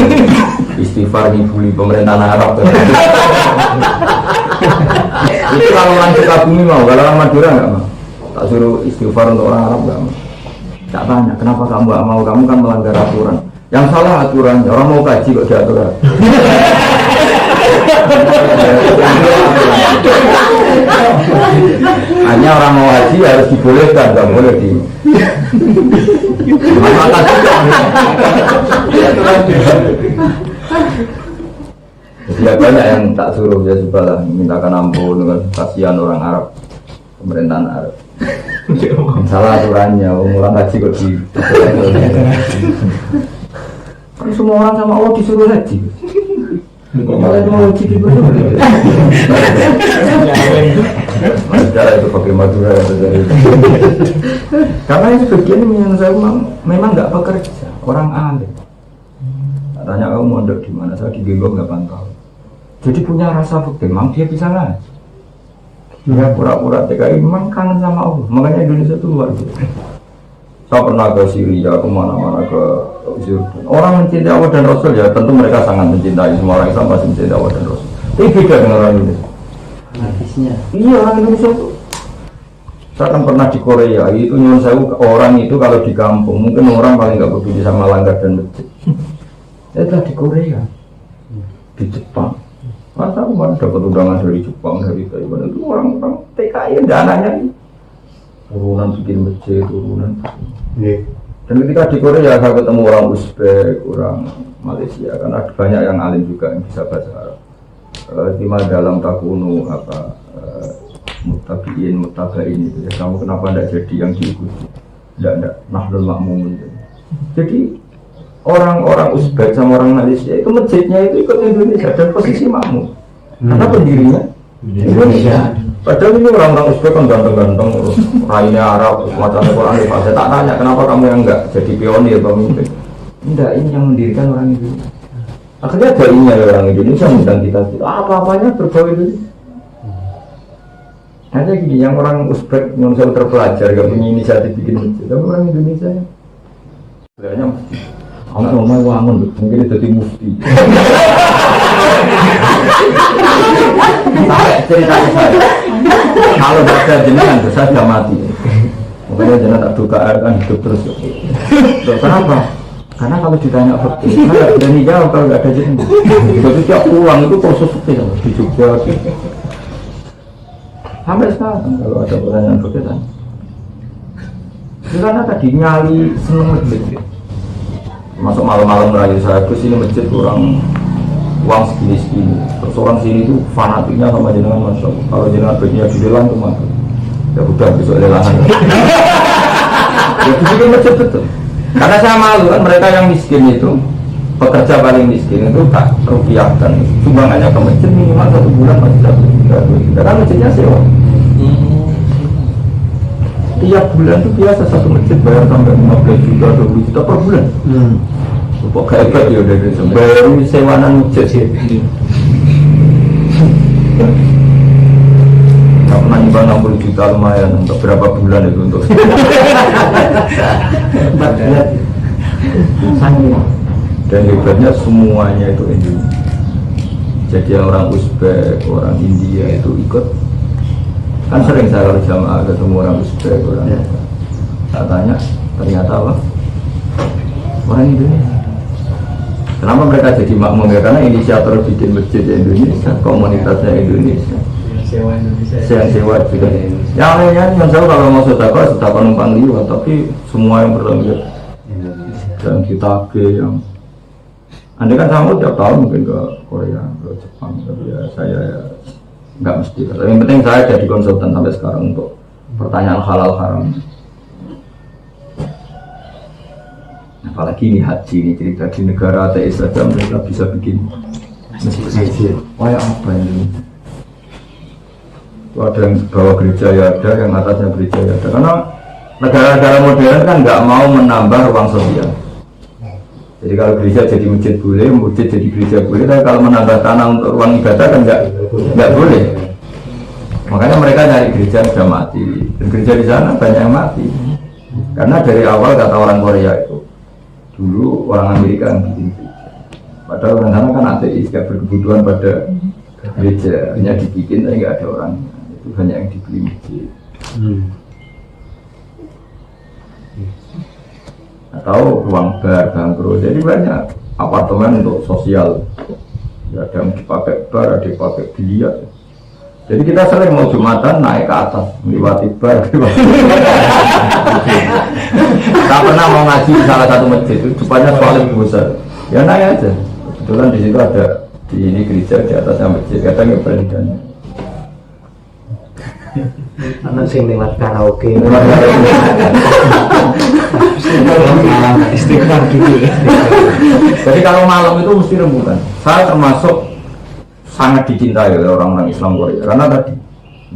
Istighfar ngibuli pemerintahan Arab. Itu kalau orang Sukabumi mau, kalau orang Madura nggak mau. Tak suruh istighfar untuk orang Arab nggak mau. Tak tanya, kenapa kamu nggak mau? Kamu kan melanggar aturan. Yang salah aturannya, orang mau kaji kok diatur. Hanya orang mau haji harus dibolehkan, nggak boleh di. Jadi ya banyak yang tak suruh ya sudah mintakan ampun dengan kasihan orang Arab, pemerintahan Arab. Salah aturannya, orang haji kok di. Kan semua orang sama Allah disuruh haji. Malah itu mau cipik betul. Secara itu pakai Madura ya dari. Karena itu bagian yang saya memang nggak bekerja, orang alim. Tanya kamu mondok di mana? Saya di Gembong 8 tahun. Jadi punya rasa fakir, memang dia bisa lah. Dia pura-pura TKI memang kangen sama Allah. Makanya Indonesia itu luar biasa. Saya pernah ke Syria, kemana-mana ke Jordan. Orang mencintai Allah dan Rasul ya tentu mereka sangat mencintai, semua orang Islam pasti mencintai Allah dan Rasul. Tapi beda dengan orang Indonesia. Iya orang Indonesia itu. Saya kan pernah di Korea, itu nyuruh saya orang itu kalau di kampung mungkin orang paling nggak peduli sama langgar dan masjid. Itu di Korea, di Jepang. Masa kemarin dapat undangan dari Jepang, dari Taiwan itu orang-orang TKI dananya. Turunan bikin masjid, turunan. Dan ketika di Korea saya ketemu orang Uzbek, orang Malaysia, karena banyak yang alim juga yang bisa bahasa Arab. Cuma dalam takunu mutabain itu ya, kamu kenapa tidak jadi yang diikuti? Tidak, nahdul makmumun. Jadi orang-orang Uzbek sama orang Malaysia itu masjidnya itu ikut Indonesia dan posisi makmum. Karena pendirinya Indonesia. Padahal ini orang-orang Uzbek kan ganteng-ganteng, lainnya Arab, semacam Quran. Saya tak tanya kenapa kamu yang enggak jadi pionir pemimpin. Enggak, ini yang mendirikan orang Indonesia. Akhirnya darinya orang Indonesia undang kita apa-apanya berbau itu. Hanya gini, yang orang Uzbek yang saya terpelajar, gak punya inisiatif bikin masjid, tapi orang Indonesia sebenarnya anak rumah wangun, mungkin itu jadi mufti. Sampai ceritanya saya, kalau ada jenengan, saya sudah mati. Makanya jenengan tak duga kan hidup terus. Terus kenapa? Karena kalau ditanya fakir, saya nggak berani jawab kalau nggak ada jenengan. Jadi tiap pulang itu proses fakir di Jogja. Sampai sekarang kalau ada pertanyaan fakir tanya. Karena tadi nyali seneng masjid. Masuk malam-malam terakhir saya ke sini masjid kurang uang segini-segini. Terus orang sini itu fanatiknya sama jenengan masuk. Kalau jenengan bajunya di lelang tuh mati. Ya udah besok lelangan. Ya bikin masjid betul. Karena saya malu kan mereka yang miskin itu pekerja paling miskin itu tak rupiahkan sumbangannya ke masjid minimal 1 bulan masih 1 juta. Karena masjidnya sewa. Tiap bulan itu biasa satu masjid bayar sampai 15 juta 20 juta per bulan. Kok hebat ya udah gitu. Baru sewanan masjid. Gak pernah nyumbang 60 juta lumayan untuk berapa bulan itu untuk dan hebatnya semuanya itu Indonesia. Jadi orang Uzbek, orang India itu ikut. Kan sering saya kalau jamaah ketemu orang Uzbek, orang saya tanya, ternyata apa? Orang Indonesia. Kenapa mereka jadi makmum ya? Karena inisiator bikin masjid Indonesia, komunitasnya Indonesia. Sewa juga. Yang lainnya yang saya kalau mau sedekah numpang liwat, tapi semua yang bertanggung dan kita yang Anda kan sama tiap tahun mungkin ke Korea, ke Jepang, tapi ya saya ya nggak mesti. Tapi yang penting saya jadi konsultan sampai sekarang untuk pertanyaan halal haram. Apalagi ini haji ini cerita di negara ateis saja mereka bisa bikin masjid. Kayak apa ini? Ada yang bawah gereja ya ada, yang atasnya gereja ya ada. Karena negara-negara modern kan nggak mau menambah ruang sosial. Jadi kalau gereja jadi masjid boleh, masjid jadi gereja boleh. Tapi kalau menambah tanah untuk ruang ibadah kan nggak boleh. Makanya mereka nyari gereja yang sudah mati. Dan gereja di sana banyak yang mati. Karena dari awal kata orang Korea itu, dulu orang Amerika yang bikin gereja. Padahal orang sana kan ateis, gak berkebutuhan pada gereja, hanya dibikin tapi nggak ada orang. Itu banyak yang dibeli masjid. Atau ruang bar, bangkrut. Jadi banyak apartemen untuk sosial. Ya, ada yang dipakai bar, ada yang dipakai biliar. Jadi kita sering mau Jumatan naik ke atas, melewati bar. Tak pernah mau ngaji di salah satu masjid itu depannya soal lebih besar. Ya naik aja. Kebetulan di situ ada di ini gereja, di atasnya masjid. Kadang ya perbedaan. Anak sing lewat karaoke. Istighfar gitu ya. Jadi kalau malam itu mesti rembukan. Saya termasuk sangat dicintai oleh orang-orang Islam Korea karena tadi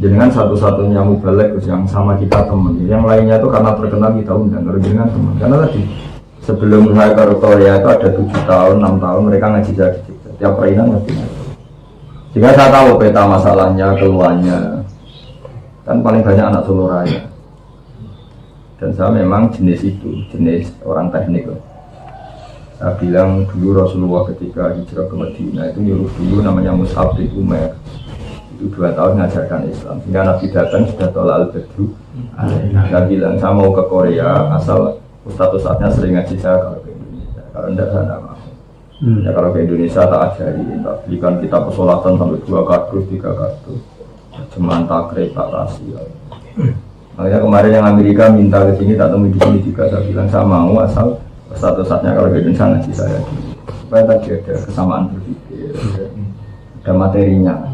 jenengan satu-satunya mubalek yang sama kita teman. Yang lainnya itu karena terkenal kita undang, kalau jenengan teman. Karena tadi sebelum saya ke Korea itu ada 7 tahun, 6 tahun mereka ngaji saya di Jogja. Tiap perainan mesti ngaji. Sehingga saya tahu peta masalahnya, keluarnya. Kan paling banyak anak Solo Raya. Dan saya memang jenis itu, jenis orang teknik. Saya bilang dulu Rasulullah ketika hijrah ke Madinah itu nyuruh dulu namanya Mus'ab bin Umair. Itu 2 tahun mengajarkan Islam. Sehingga Nabi datang sudah tolak al-Badru. Saya bilang saya mau ke Korea asal ustadz-ustadznya sering ngaji saya kalau ke Indonesia. Kalau enggak saya tidak mau. Ya kalau ke Indonesia tak ajari, tak belikan kitab pesolatan sampai 2 kardus, 3 kardus. Cuman takrib, tak rahasia. Makanya kemarin yang Amerika minta ke sini, tak temui di sini juga. Saya bilang saya mau asal satu-satunya kalau ke Indonesia ngaji saya dulu. Supaya tadi ada kesamaan berpikir, ada materinya.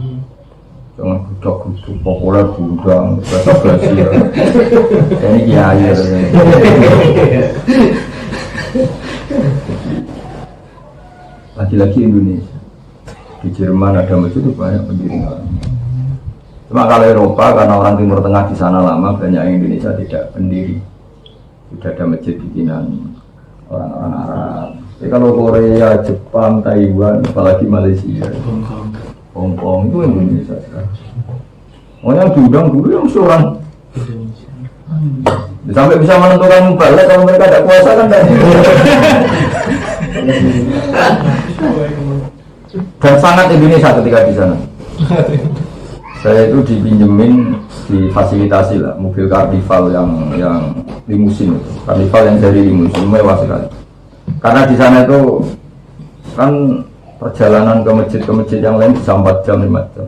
Jangan budak-budak populer diundang, bahasa Brazil. Ini kiai. Lagi-lagi Indonesia. Di Jerman ada masjid itu banyak pengiring orang. Cuma kalau Eropa karena orang Timur Tengah di sana lama, banyak yang Indonesia tidak berdiri. Sudah ada masjid bikinan orang-orang Arab. Tapi kalau Korea, Jepang, Taiwan, apalagi Malaysia, Hong Kong itu Indonesia sekarang. Yang diundang dulu yang seorang sampai bisa menentukan balik kalau mereka tidak puasa kan tak. Dan sangat Indonesia ketika di sana. Saya itu dipinjemin, difasilitasi lah mobil karnival yang limusin itu, karnival yang dari limusin mewah sekali. Karena di sana itu kan perjalanan ke masjid yang lain bisa 4 jam 5 jam.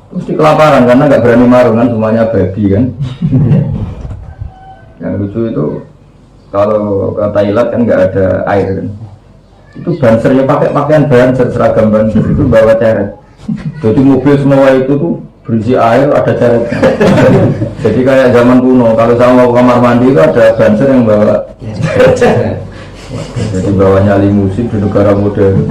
Mesti kelaparan karena nggak berani marung kan, semuanya babi kan. Yang lucu itu kalau ke Thailand kan nggak ada air kan. Itu bansernya pakai pakaian banser, seragam banser itu bawa ceret. Jadi mobil semua itu tuh berisi air, ada ceret. Jadi kayak zaman kuno, kalau saya mau kamar mandi itu ada banser yang bawa ceret. Jadi bawahnya limusin di negara modern.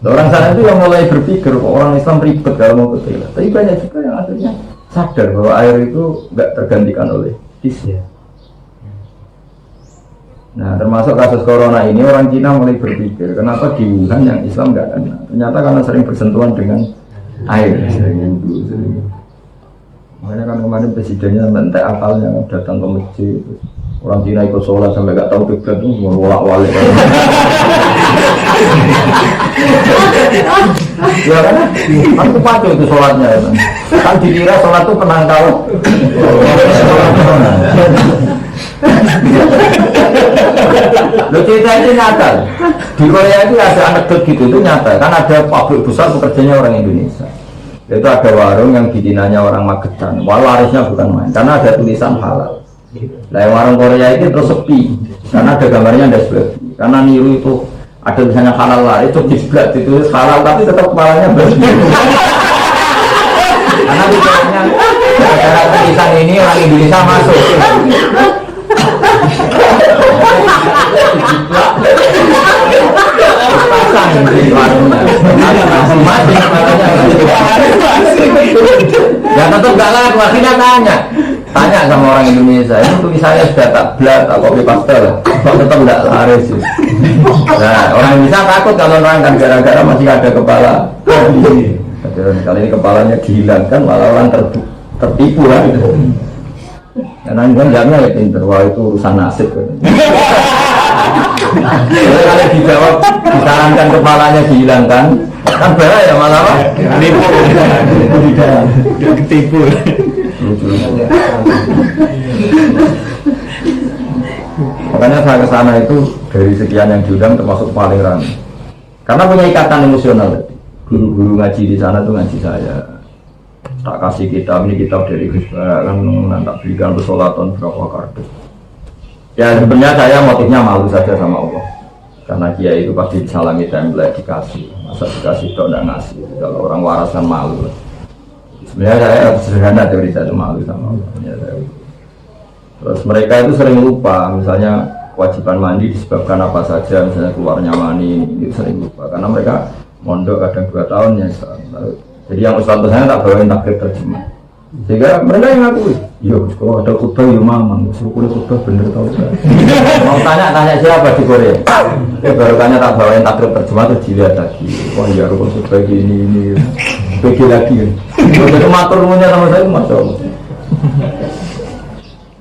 Orang sana itu yang mulai berpikir orang Islam ribet kalau mau ke Thailand. Tapi banyak juga yang akhirnya sadar bahwa air itu nggak tergantikan oleh tisnya. Nah, termasuk kasus corona ini orang Cina mulai berpikir kenapa di Wuhan yang Islam nggak kena. Ternyata karena sering bersentuhan dengan air, sering wudhu, sering. Makanya kan kemarin presidennya mentek akalnya datang ke masjid. Orang Cina ikut sholat sampai nggak tahu kiblat itu mau wolak-walik. Ya kan? Kan itu pacu itu sholatnya ya, kan dikira sholat itu penangkal. Lo cerita itu nyata. Di Korea itu ada anekdot gitu itu nyata. Kan ada pabrik besar pekerjanya orang Indonesia. Itu ada warung yang bikinannya orang Magetan. Warisnya bukan main karena ada tulisan halal. Nah yang warung Korea itu terus sepi karena ada gambarnya ada sebelah. Karena niru itu ada misalnya halal lah, itu dibelak ditulis halal tapi tetap kepalanya bersih. Karena tulisannya gara-gara tulisan ini orang Indonesia masuk. Pasang di warungnya, masing-masing makanya. Ya tetap gak laku, akhirnya tanya sama orang Indonesia, itu tulisannya sudah tak blak, tak copy pastel, kok tetap gak laris. Nah orang Indonesia takut kalau nerangkan gara-gara masih ada kepala. Kali ini kepalanya dihilangkan, malah orang tertipu lah. Karena kan jamnya ya pinter, wah itu urusan nasib. Kalau dijawab, disarankan kepalanya dihilangkan, kan bahaya malah apa? Ketipu. Ketipu. Makanya saya ke sana itu dari sekian yang diundang termasuk paling ramai. Karena punya ikatan emosional. Guru-guru ngaji di sana tuh ngaji saya. Tak kasih kitab, ini kitab dari Gus Bara kan tak berikan bersolatan berapa kardus. Ya sebenarnya saya motifnya malu saja sama Allah. Karena kiai itu pasti disalami template dikasih. Masa dikasih kok enggak ngasih. Kalau orang waras kan malu. Sebenarnya saya sederhana teori saya itu malu sama Allah. Terus mereka itu sering lupa, misalnya kewajiban mandi disebabkan apa saja, misalnya keluarnya mani, itu sering lupa. Karena mereka mondok kadang 2 tahun ya. Jadi yang ustadz saya tak bawain takbir terjemah. Sehingga mereka yang ngaku, iya kalau ada khutbah ya mamang, suruh khutbah bener tau saya. Mau tanya siapa di Korea? Baru tanya tak bawain takbir terjemah terus dilihat lagi. Wah ya rukun khutbah ini bagi lagi kan. Jadi matur nuwunnya sama saya masya Allah.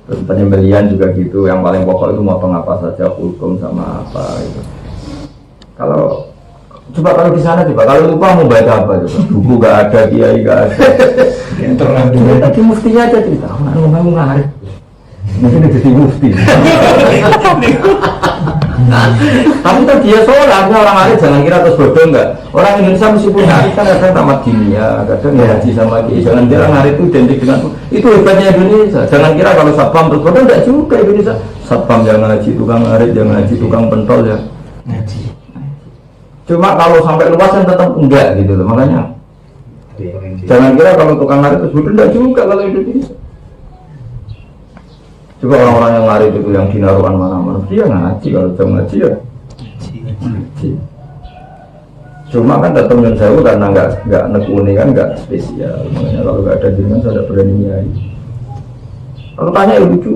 Terus penyembelian juga gitu, yang paling pokok itu motong apa saja, hukum sama apa itu. Kalau coba kalau di sana coba kalau lupa mau baca apa coba, buku gak ada, kiai gak ada. Tadi muftinya aja cerita, kamu ngarit, mungkin jadi mufti. Tapi kan dia sholat, orang ngarit jangan kira terus bodoh enggak. Orang Indonesia meskipun ngarit kan kadang tamat kimia, kadang ngaji sama kiai. Jangan kira ngarit itu identik dengan itu hebatnya Indonesia. Jangan kira kalau satpam terus bodoh enggak juga Indonesia. Satpam yang ngaji, tukang ngarit yang ngaji, tukang pentol ya ngaji. Cuma kalau sampai luas kan tetap enggak gitu loh, makanya jangan kira kalau tukang ngarit terus bodoh enggak juga kalau Indonesia. Coba orang-orang yang lari itu yang dinaruhan mana-mana dia ngaji, kalau jam ngaji ya ngaji. Cuma kan tetap nyun sewu karena nggak nekuni kan nggak spesial. Makanya kalau nggak ada jenengan saya tidak berani nyai. Kalau tanya lucu.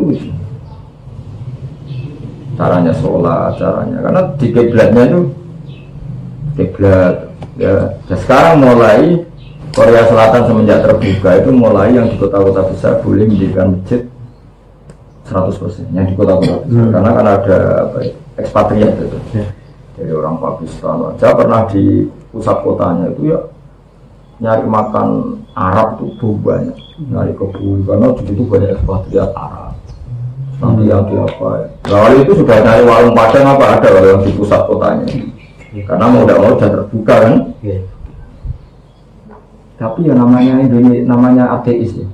Caranya sholat, caranya karena di kiblatnya itu kiblat ya. Dan sekarang mulai Korea Selatan semenjak terbuka itu mulai yang di kota-kota besar boleh mendirikan masjid 100% yang di kota-kota besar karena kan ada ekspatriat itu dari orang Pakistan aja pernah di pusat kotanya itu ya nyari makan Arab itu banyak nyari kebun karena di situ banyak ekspatriat Arab nanti yang di apa ya lalu itu sudah nyari warung Padang apa ada kalau yang di pusat kotanya karena mau tidak mau sudah terbuka kan tapi ya namanya ateis ya.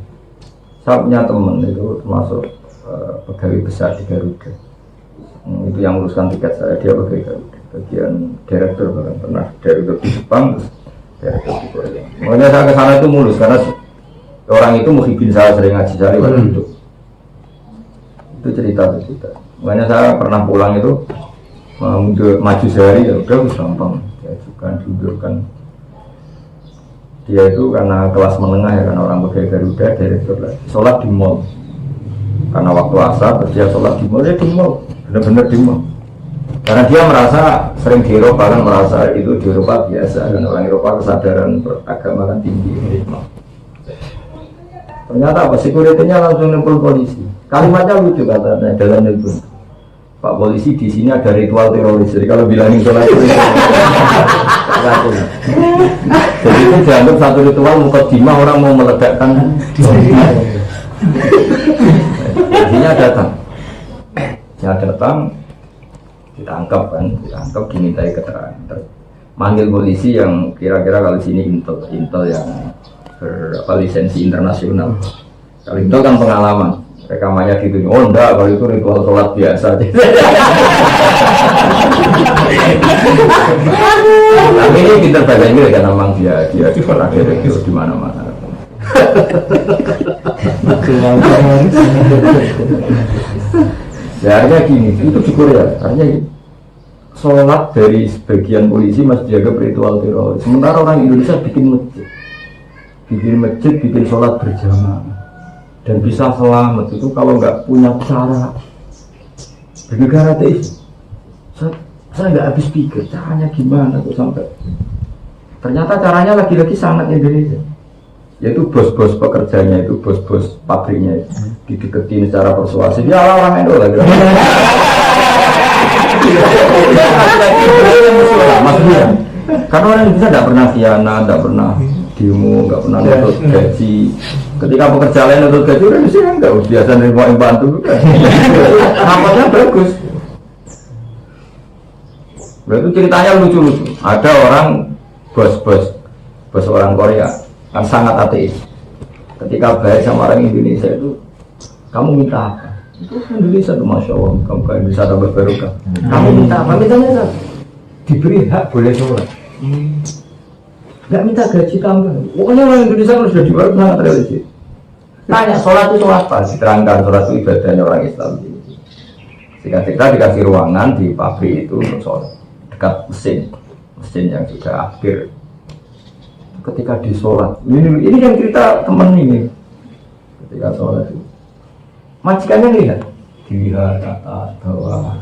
Saya punya teman itu termasuk pegawai besar di Garuda. Itu yang uruskan tiket saya, dia pegawai Garuda. Bagian direktur bahkan pernah direktur di Jepang, terus direktur di Korea. Makanya saya ke sana itu mulus karena orang itu muhibin saya sering ngaji saya waktu itu. Itu cerita. Makanya saya pernah pulang itu maju sehari ya udah gampang, diajukan, diundurkan. Dia itu karena kelas menengah ya karena orang pegawai Garuda direktur lagi sholat di mall karena waktu asar dia sholat di mall ya di mall benar-benar di mall karena dia merasa sering di Eropa kan merasa itu di Eropa biasa dan orang Eropa kesadaran beragama kan tinggi ternyata apa security-nya langsung nempel polisi kalimatnya lucu katanya dalam itu Pak polisi di sini ada ritual teroris jadi kalau bilangin sholat itu jadi itu dianggap satu ritual mukadimah orang mau meledakkan jadinya datang ditangkap dimintai keterangan manggil polisi yang kira-kira kalau sini intel yang berlisensi internasional kalau itu kan pengalaman rekamannya gitu, oh enggak, kalau itu ritual sholat biasa tapi ini pinter bahasa Inggris kan memang dia pernah direktur di mana-mana ya artinya gini, itu di Korea artinya gini sholat dari sebagian polisi masih dianggap ritual teroris sementara orang Indonesia bikin masjid, bikin sholat berjamaah dan bisa selamat itu kalau nggak punya cara bernegara ateis saya nggak habis pikir caranya gimana tuh sampai ternyata caranya lagi-lagi sangat Indonesia yaitu bos-bos pekerjanya itu bos-bos pabriknya itu dideketin secara persuasif ya orang Indo lagi maksudnya karena orang Indonesia nggak pernah khianat, nggak pernah demo, nggak pernah nuntut gaji ketika pekerja lain nuntut gaji udah sih nggak biasa nerima yang bantu rapotnya bagus itu ceritanya lucu-lucu ada orang bos orang Korea kan sangat ateis ketika baik sama orang Indonesia itu kamu minta apa? Itu Indonesia tuh Masya Allah kamu ke Indonesia tambah barokah kamu minta apa? Mintanya apa? Diberi hak boleh sholat nggak minta gaji tambah pokoknya orang Indonesia kalau sudah dibayar sangat religius tanya sholat itu apa? Diterangkan sholat itu ibadahnya orang Islam sehingga kita dikasih ruangan di pabrik itu untuk sholat dekat mesin yang sudah akhir ketika di sholat ini yang cerita teman ini ketika sholat itu majikannya dilihat atas bawah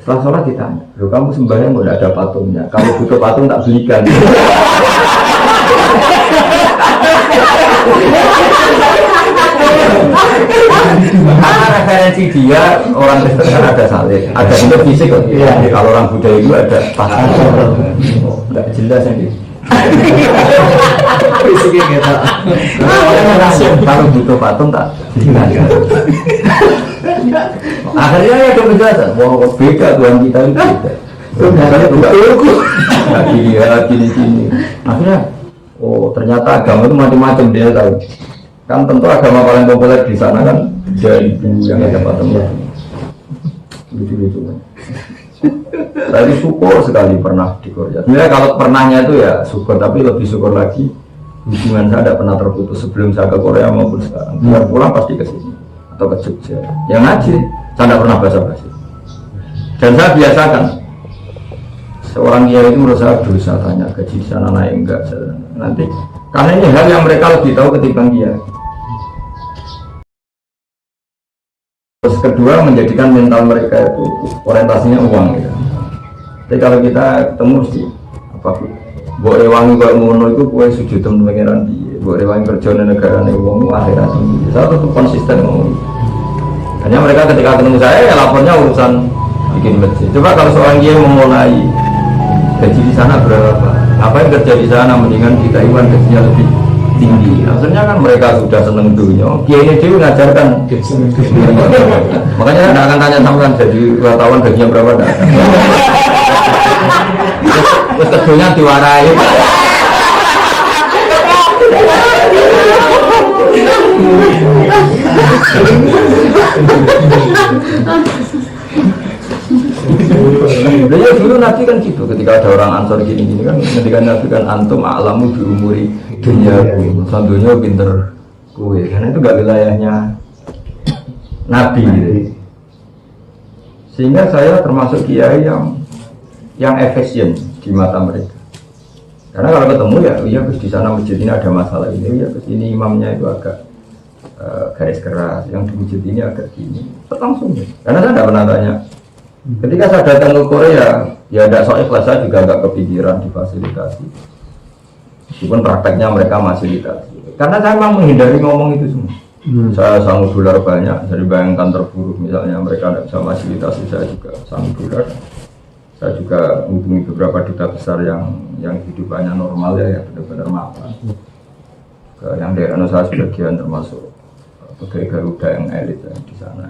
setelah sholat ditanya loh kamu sembahyang udah ada patungnya kamu butuh patung tak belikan karena referensi dia orang Kristen ada salib ada bentuk fisik kalau orang Buddha itu ada patung nggak jelas ini fisiknya kita kalau butuh patung tak akhirnya ada penjelasan wah beda Tuhan kita itu beda nggak dilihat gini akhirnya oh ternyata agama itu macam-macam dia tahu kan tentu agama paling populer di sana kan dari yang ada patungnya lucu-lucu tadi syukur sekali pernah di Korea sebenarnya kalau pernahnya itu ya syukur tapi lebih syukur lagi hubungan saya tidak pernah terputus sebelum saya ke Korea maupun sekarang biar pulang pasti ke sini atau ke Jogja yang ngaji saya tidak pernah basa-basi dan saya biasakan seorang kiai itu menurut saya dosa, tanya gaji di sana naik enggak nanti, karena ini hal yang mereka lebih tahu ketimbang kiai. Terus kedua, menjadikan mental mereka itu orientasinya uang gitu. Jadi kalau kita ketemu sih apa buat rewangi buat ngono itu kue sujud temen pengiran di buat rewangi kerja di negara nih uang akhirat ini. Saya tetap konsisten ngomong. Hanya mereka ketika ketemu saya ya lapornya urusan bikin masjid. Coba kalau seorang kiai memulai gaji di sana berapa? Apa yang kerja di sana mendingan di Taiwan gajinya lebih tinggi. Akhirnya kan mereka sudah seneng dunia. Kiainya dia mengajarkan. Makanya saya tidak akan tanya sampean jadi wartawan gajinya berapa dah. Terus keduanya diwarai. Ya dulu Nabi kan gitu, ketika ada orang Ansor gini kan, ketika Nabi kan antum a'lamu bi umuri dunyaku, sandunya pinter kue, karena itu gak wilayahnya Nabi gitu. Sehingga saya termasuk kiai yang efisien di mata mereka. Karena kalau ketemu ya di sana masjid ini ada masalah ini, ya ini imamnya itu agak garis keras, yang di masjid ini agak gini, langsung ya. Karena saya tidak pernah tanya. Ketika saya datang ke Korea, ya tidak soal ikhlas, saya juga agak kepikiran difasilitasi. Meskipun prakteknya mereka fasilitasi. Karena saya memang menghindari ngomong itu semua. Saya sanggup dolar banyak, dari bayangkan terburuk misalnya mereka tidak bisa fasilitasi, saya juga sanggup dolar. Saya juga menghubungi beberapa duta besar yang hidupannya normal ya benar-benar mapan. Yang daerah Nusa sebagian termasuk pegawai Garuda yang elit ya, di sana.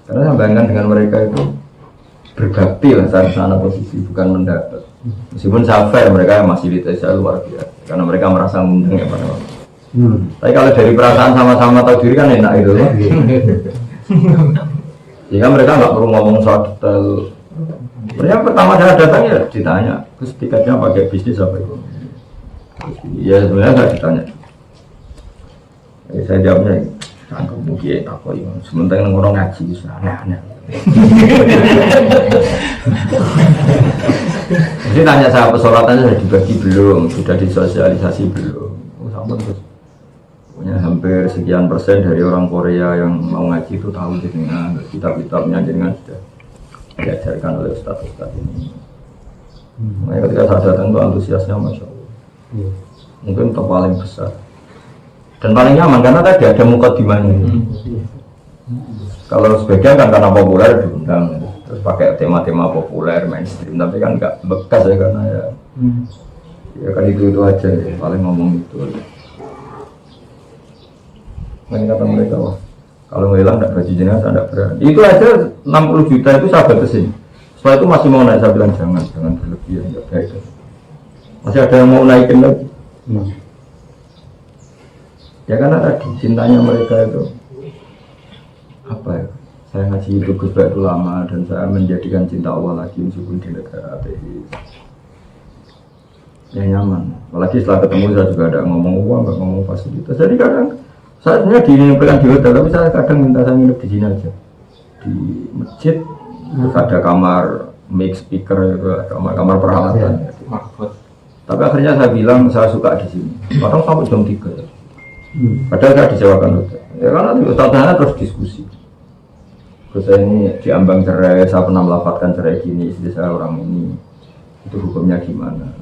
Karena saya bayangkan dengan mereka itu berbakti lah saya di sana posisi, bukan mendapat. Meskipun saya fair, mereka yang fasilitasi saya luar biasa. Karena mereka merasa ngundang ya pada waktu. Tapi kalau dari perasaan sama-sama tahu diri kan enak itu loh. Sehingga mereka nggak perlu ngomong soal detail. Yang pertama saya datang ya ditanya, terus tiketnya pakai bisnis apa itu? Ya sebenarnya saya ditanya. Saya jawabnya, sanggup mungkin tak kok yang sementara orang ngaji itu aneh-aneh. Jadi tanya saya pesolatannya sudah dibagi belum, sudah disosialisasi belum? Oh sama terus. Punya hampir sekian persen dari orang Korea yang mau ngaji itu tahu dengan kitab-kitabnya dengan sudah diajarkan oleh ustaz-ustaz ini. Makanya ketika saya datang itu antusiasnya Masya Allah. Mungkin itu paling besar dan paling nyaman karena tadi ada mukadimahnya. Kalau sebagian kan karena populer diundang terus pakai tema-tema populer mainstream, tapi kan nggak bekas ya karena ya kan itu aja ya, paling ngomong itu. Mungkin kata mereka wah kalau ngilang tidak gaji jenazah tidak berani. Itu aja 60 juta itu saya batasin. Setelah itu masih mau naik, saya bilang jangan berlebihan, nggak baik. Masih ada yang mau naikin lagi. Ya karena tadi cintanya mereka itu apa ya? Saya ngaji hidup Gus Baik lama dan saya menjadikan cinta Allah lagi meskipun di negara ateis. Ya nyaman. Apalagi setelah ketemu saya juga ada ngomong uang, nggak ngomong fasilitas. Jadi kadang saya sebenarnya diinginkan di hotel, tapi saya kadang minta saya nginep di sini aja di masjid. Terus ada kamar mic speaker itu, kamar peralatan. Tapi akhirnya saya bilang saya suka di sini. Kadang sampai jam 3 ya. Padahal saya disewakan hotel. Ya karena ustadznya terus diskusi. Terus saya ini diambang cerai, saya pernah melafatkan cerai gini, istri saya orang ini. Itu hukumnya gimana?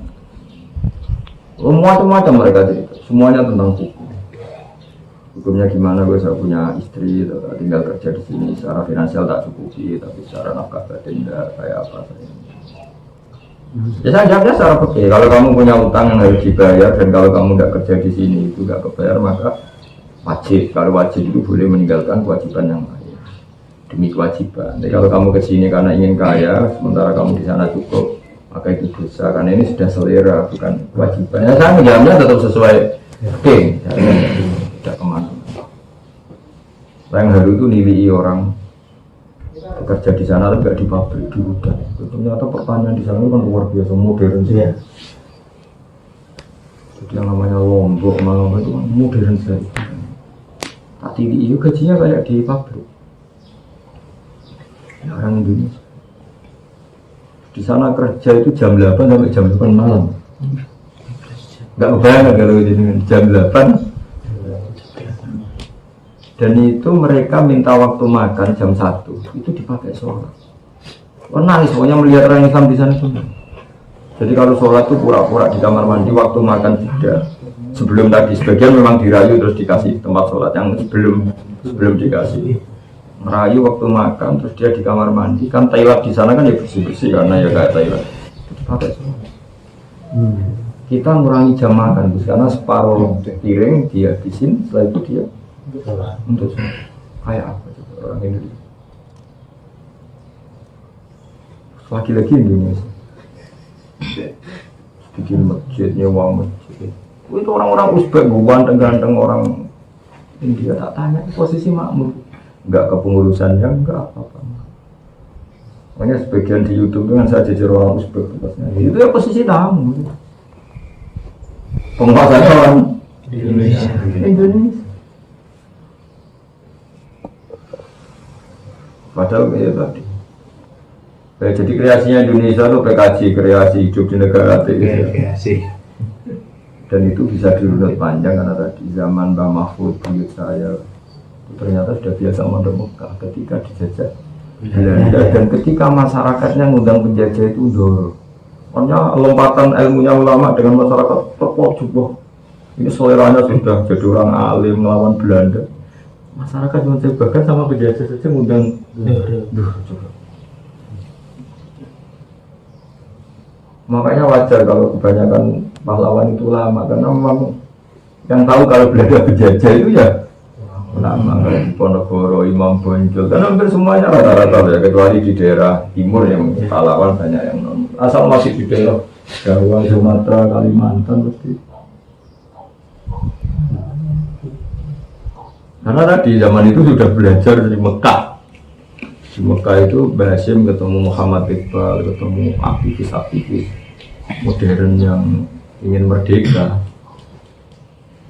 Macam-macam mereka cerita. Semuanya tentang hukum. Hukumnya gimana? Gue saya punya istri, tinggal kerja di sini. Secara finansial tak cukupi, tapi secara nafkah batin enggak kayak apa saya. Ya saya jawabnya secara oke. Kalau kamu punya utang yang harus dibayar dan kalau kamu nggak kerja di sini itu nggak kebayar maka wajib. Kalau wajib itu boleh meninggalkan kewajiban yang lain demi kewajiban. Jadi kalau kamu ke sini karena ingin kaya, sementara kamu di sana cukup, maka itu dosa. Karena ini sudah selera bukan kewajiban. Ya saya menjawabnya tetap sesuai oke. Tidak kemana. Yang haru itu nilai orang bekerja di sana tapi nggak di pabrik di hutan. Ternyata pertanyaan di sana kan luar biasa modern sih. Jadi yang namanya Lombok, itu kan modern sekali. Tapi itu gajinya kayak di pabrik. Ya, orang Indonesia. Di sana kerja itu jam 8 sampai jam 8 malam. Enggak kebayang kalau jam 8. Dan itu mereka minta waktu makan jam 1, itu dipakai sholat. Nangis, pokoknya melihat orang Islam di sana semua. Jadi kalau sholat itu pura-pura di kamar mandi, waktu makan tidak. Sebelum tadi sebagian memang dirayu terus dikasih tempat sholat yang sebelum dikasih. Merayu waktu makan terus dia di kamar mandi, kan Thailand di sana kan ya bersih-bersih karena ya kayak Thailand. Itu dipakai sholat. Kita ngurangi jam makan karena separuh piring dia habisin, setelah itu dia untuk kayak apa orang Indonesia. Lagi-lagi Indonesia bikin masjid, nyewa masjid. Itu orang-orang Uzbek, ganteng-ganteng orang India. Tak tanya posisi makmur, enggak kepengurusannya, enggak apa-apa. Makanya sebagian di YouTube dengan saya jajar orang Uzbek itu ya posisi tamu. Penguasanya orang Indonesia. Padahal kayak tadi. Jadi kreasinya Indonesia itu PKJ, kreasi hidup di negara Kreasi. Dan itu bisa dirunut panjang karena tadi zaman Mbah Mahfud, buyut saya itu ternyata sudah biasa mondok Mekah ketika dijajah Belanda dan ketika masyarakatnya ngundang penjajah itu dorong. Makanya lompatan ilmunya ulama dengan masyarakat terpojok. Ini seleranya sudah jadi orang alim melawan Belanda. Masyarakat mencobakan sama penjajah saja ngundang coba. Makanya wajar kalau kebanyakan pahlawan itu lama karena memang yang tahu kalau Belanda penjajah itu ya lama. Kayak di Ponorogo, Imam Bonjol, karena hampir semuanya rata-rata ya, kecuali di daerah timur yang pahlawan banyak yang non. Asal masih di daerah Jawa, Sumatera, Kalimantan pasti. Karena tadi zaman itu sudah belajar di Mekah. Di Mekah itu Mbah Hasyim ketemu Muhammad Iqbal, ketemu aktivis-aktivis modern yang ingin merdeka.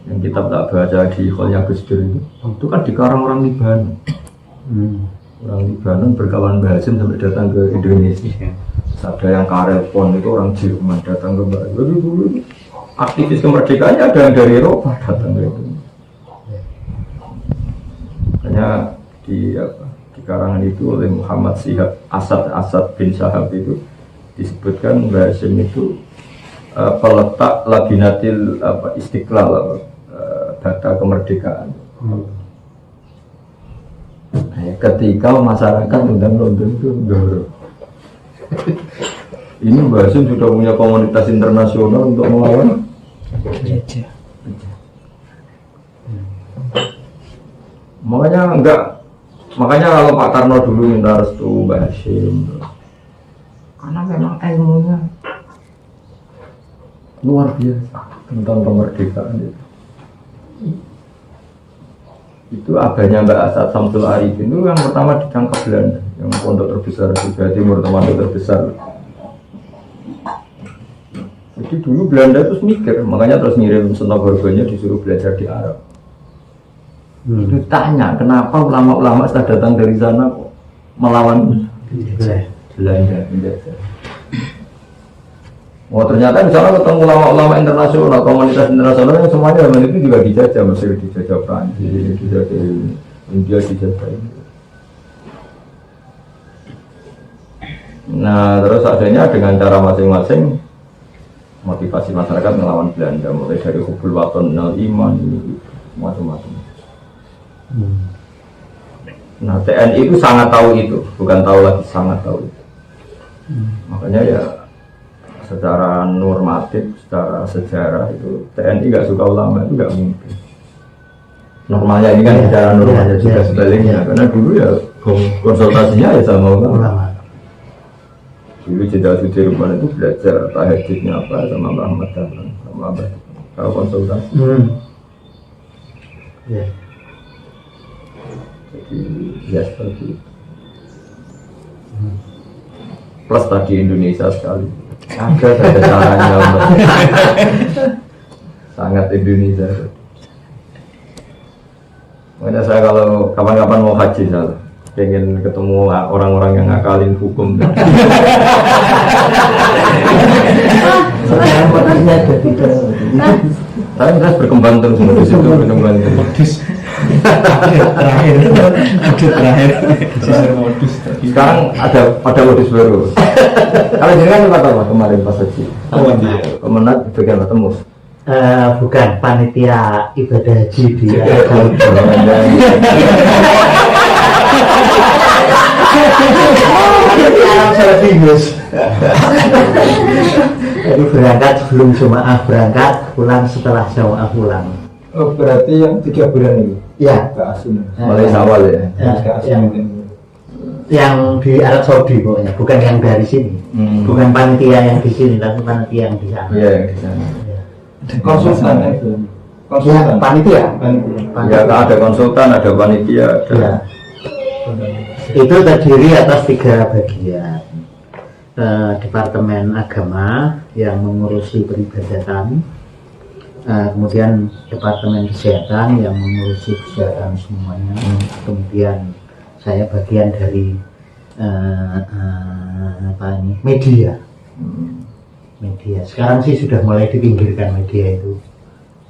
Yang kita tak baca di Kholnya Gus Dur itu kan dikarang orang Libanon. Orang Libanon berkawan Mbah Hasyim sampai datang ke Indonesia. Ada yang Karelpon itu orang Jerman datang ke Mbah Hasyim. Dulu aktivis kemerdekaannya ada yang dari Eropa datang ke Indonesia. Hanya di karangan itu oleh Muhammad Syihab Asad bin Syahab itu disebutkan Mbah Hasyim itu peletak labinatil istiqlal, data kemerdekaan. Ketika masyarakat undang London itu dorong. Ini Mbah Hasyim sudah punya komunitas internasional untuk melawan penjajah. Makanya kalau Pak Karno dulu minta restu Mbah Hasyim, karena memang ilmunya luar biasa tentang kemerdekaan itu adanya Mbak Asad Samsul Arifin itu yang pertama ditangkap Belanda, yang pondok terbesar di Jawa Timur, pondok terbesar. Jadi dulu Belanda terus mikir, makanya terus ngirim Senogorgonya disuruh belajar di Arab. Itu tanya kenapa ulama-ulama setelah datang dari sana kok melawan Belanda. Oh ternyata di sana ketemu ulama-ulama internasional, komunitas internasional yang semuanya zaman itu juga dijajah, Mesir dijajah, Prancis dijajah, India dijajah. Nah terus adanya dengan cara masing-masing motivasi masyarakat melawan Belanda, mulai dari hubul waton, nal iman, macam-macam. Nah TNI itu sangat tahu itu, bukan tahu lagi, sangat tahu itu. Makanya ya secara normatif, secara sejarah itu TNI nggak suka ulama itu nggak mungkin. Normalnya ini kan secara normatif juga sebaliknya, karena dulu ya konsultasinya ya sama ulama. Dulu Jenderal Sudirman itu belajar tahajudnya apa sama Mbah Ahmad Dahlan, sama Mbah kalau konsultasi. Jadi ya seperti itu. Plus tadi Indonesia sekali. Ada saja caranya untuk sangat Indonesia. Makanya saya kalau kapan-kapan mau haji pengen ketemu orang-orang yang ngakalin hukum. Modelnya jadi Tapi terus berkembang terus di situ berkembang terus. terakhir modus. Sekarang ada modus baru. Kalau jenengan tempat apa kemarin pas haji? Kemenat bagian bertemu. bukan panitia ibadah haji di Arab Saudi Gus. Jadi berangkat sebelum jemaah berangkat, pulang setelah jemaah pulang. Oh, berarti yang 3 bulan ini Ya, ke Asin. Mulai awal ya. Ke Asin ini. yang di Arab Saudi pokoknya, bukan yang dari sini. Bukan panitia yang di sini, tapi panitia yang di sana. Iya, yang di sana. Konsultan itu. Ya, panitia. Ya, ada konsultan, ada panitia, ada. Ya. Itu terdiri atas 3 bagian. Departemen Agama yang mengurusi peribadatan, kemudian Departemen Kesehatan yang mengurusi kesehatan semuanya, kemudian saya bagian dari media. Media sekarang sih sudah mulai dipinggirkan media itu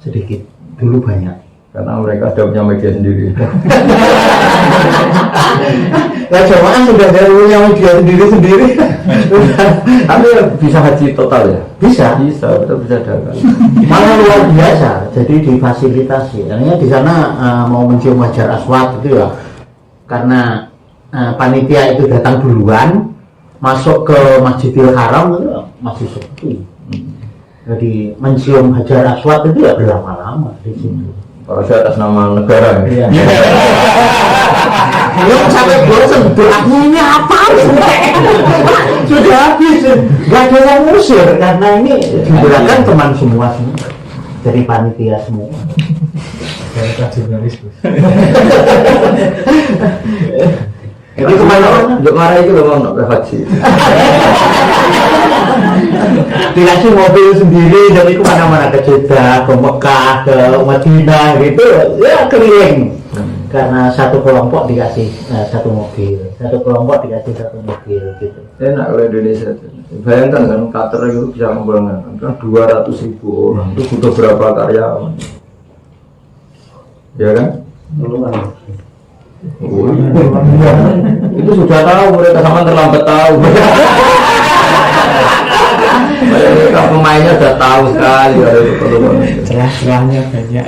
sedikit, dulu banyak. Karena mereka sudah punya media sendiri. Nah, jemaah sudah punya media sendiri. Tapi bisa haji total ya? Bisa, Betul bisa dapat. malah luar biasa. Jadi difasilitasi. Artinya di sana mau mencium Hajar Aswad itu ya, karena panitia itu datang duluan, masuk ke Masjidil Haram itu masih sepi. Jadi mencium Hajar Aswad itu ya berlama-lama di situ. Kalau saya atas nama negara ya. Belum sampai bosan, doanya ini apa? Sudah habis, nggak ada yang ngusir karena ini digerakkan teman semua dari panitia semua. Dari jurnalis. Jadi kemana? Untuk marah itu loh mau nak haji. Dikasih mobil sendiri dari kemana-mana, ke Jeddah, ke Mekah, ke Madinah gitu, ya keliling. Karena satu kelompok dikasih satu mobil, satu kelompok dikasih satu mobil gitu. Enak kalau Indonesia. Bayangkan kan Qatar itu bisa mengumpulkan kan 200.000 orang, itu butuh berapa karyawan? Ya kan? Oh, iya. Itu sudah tahu, mereka sama terlambat tahu. Mereka pemainnya sudah tahu sekali kalau itu perlu. Celah-celahnya banyak.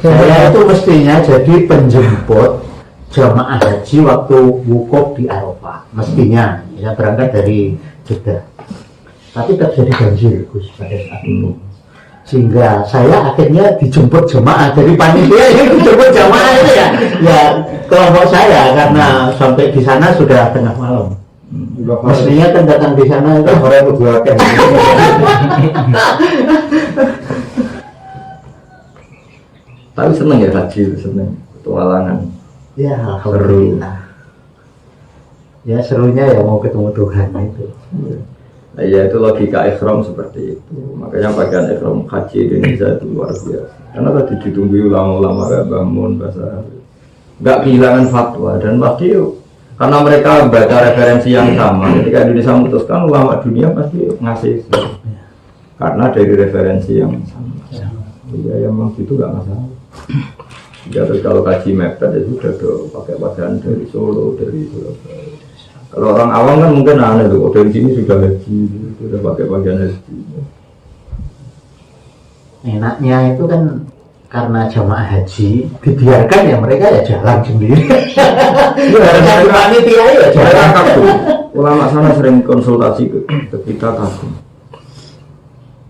Saya itu mestinya jadi penjemput jamaah haji waktu wukuf di Arafah. Mestinya, saya berangkat dari Jeddah. Tapi terjadi banjir Gus pada saat itu. Sehingga saya akhirnya dijemput jemaah dari panitia yang dijemput jemaah itu ya kelompok saya, karena sampai di sana sudah tengah malam. Mestinya kan datang di sana itu orang itu dua Tapi seneng ya haji, seneng petualangan. ya alhamdulillah. Ya serunya ya mau ketemu Tuhan itu. Nah, ya itu logika ikhram seperti itu. Makanya pakaian ikhram haji di Indonesia itu luar biasa. Karena tadi ditunggu ulama-ulama kayak bangun bahasa, nggak kehilangan fatwa dan pasti karena mereka baca referensi yang sama. Ketika Indonesia memutuskan, ulama dunia pasti ngasih karena dari referensi yang sama. Ya memang itu nggak masalah. Ya terus kalau kaji mepet ya sudah dong pakai pakaian dari Solo, dari Surabaya. Kalau orang awam kan mungkin aneh tuh, dari sini sudah haji, sudah pakai pakaian haji. Enaknya itu kan karena jamaah haji dibiarkan ya mereka ya jalan sendiri. Karena di panitia ya Mereka jalan. kagum. Ulama sana sering konsultasi ke kita kagum.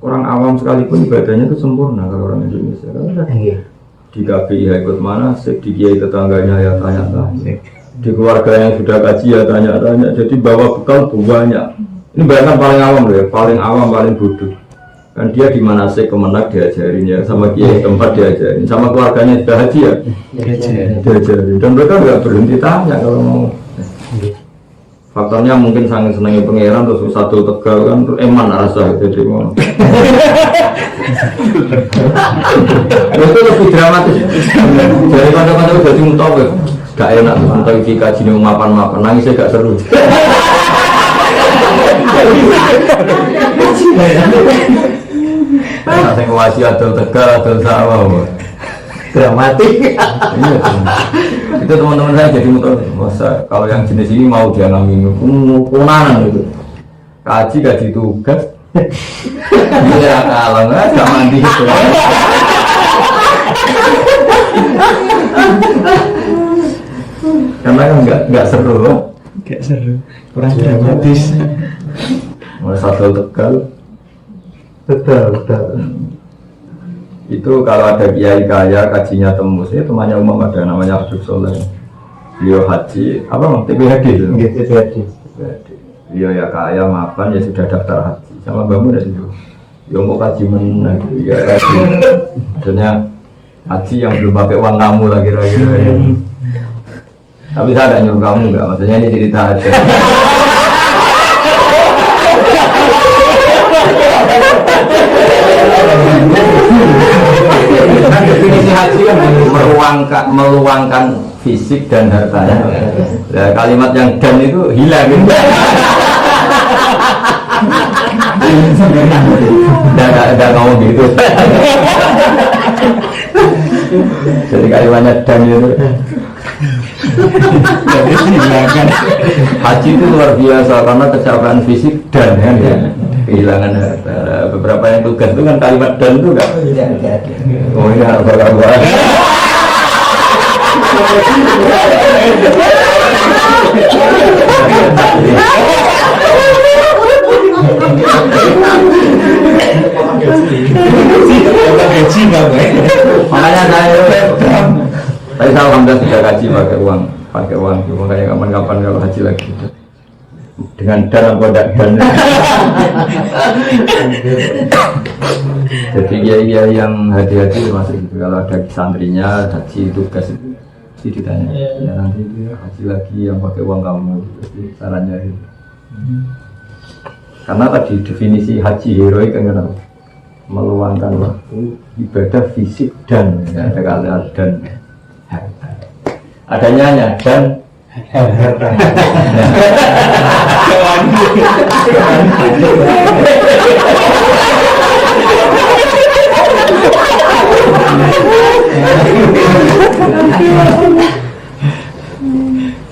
Orang awam sekalipun ibadahnya itu sempurna kalau orang Indonesia. Iya. Di KPI ikut mana, di kiai tetangganya ya tanya-tanya. Di keluarga yang sudah kaji ya tanya-tanya. Jadi bawa bekal banyak. Ini bayangkan paling awam loh ya, paling awam, paling bodoh. Kan dia di manasik Kemenak diajarin ya, sama kiai tempat diajarin, sama keluarganya sudah haji ya diajarin. Dan mereka nggak berhenti tanya kalau mau. Faktornya mungkin sangat senangi pangeran terus satu Tegal kan eman rasa jadi mau. Itu lebih dramatis dari kata-kata udah dimutawif. gak enak tuh untuk kaji nih mapan nangisnya gak seru. Nah, saya ngawasi adol Tegal, adol Sawah, dramatik. iya, itu teman-teman saya jadi motor. Masa kalau yang jenis ini mau dialami kunanan gitu. Kaji tugas. Iya kalau nggak mandi itu. Karena kan nggak seru, Gak seru, kurang dramatis. mulai satu Tegal. Betul. Itu kalau ada kiai kaya kajinya tembus, itu temannya umum ada namanya Habib Soleh. Beliau haji, apa bang? TPHD itu. Gitu jadi. Beliau ya kaya mapan ya sudah daftar haji sama bangun dan itu. Ya mau kaji menang, ya kaji. Maksudnya haji yang belum pakai uang kamu lagi kira-kira. Ya. Tapi saya tidak nyuruh kamu nggak, maksudnya ini cerita aja. Kan definisi haji kan meluangkan fisik dan hartanya. Nah, kalimat yang dan itu hilang. Tidak ngomong gitu. Jadi kalimatnya dan itu. Jadi hilangkan. Haji itu luar biasa karena kecelakaan fisik dan kan ya. Kehilangan harta. Beberapa yang tugas itu kan kalimat dan itu kan. Oh ini apa-apa. Gaji banget. Makanya saya alhamdulillah sudah kaji pakai uang itu. Makanya kapan-kapan kalau haji lagi dengan dan apa tidak dan. Jadi ya yang hati-hati termasuk itu kalau ada santrinya haji tugas itu sih ditanya ya nanti dia haji lagi yang pakai uang kamu jadi sarannya itu. Karena tadi definisi haji heroik kan kenapa? Meluangkan waktu ibadah fisik dan ya, ada kalian dan adanya dan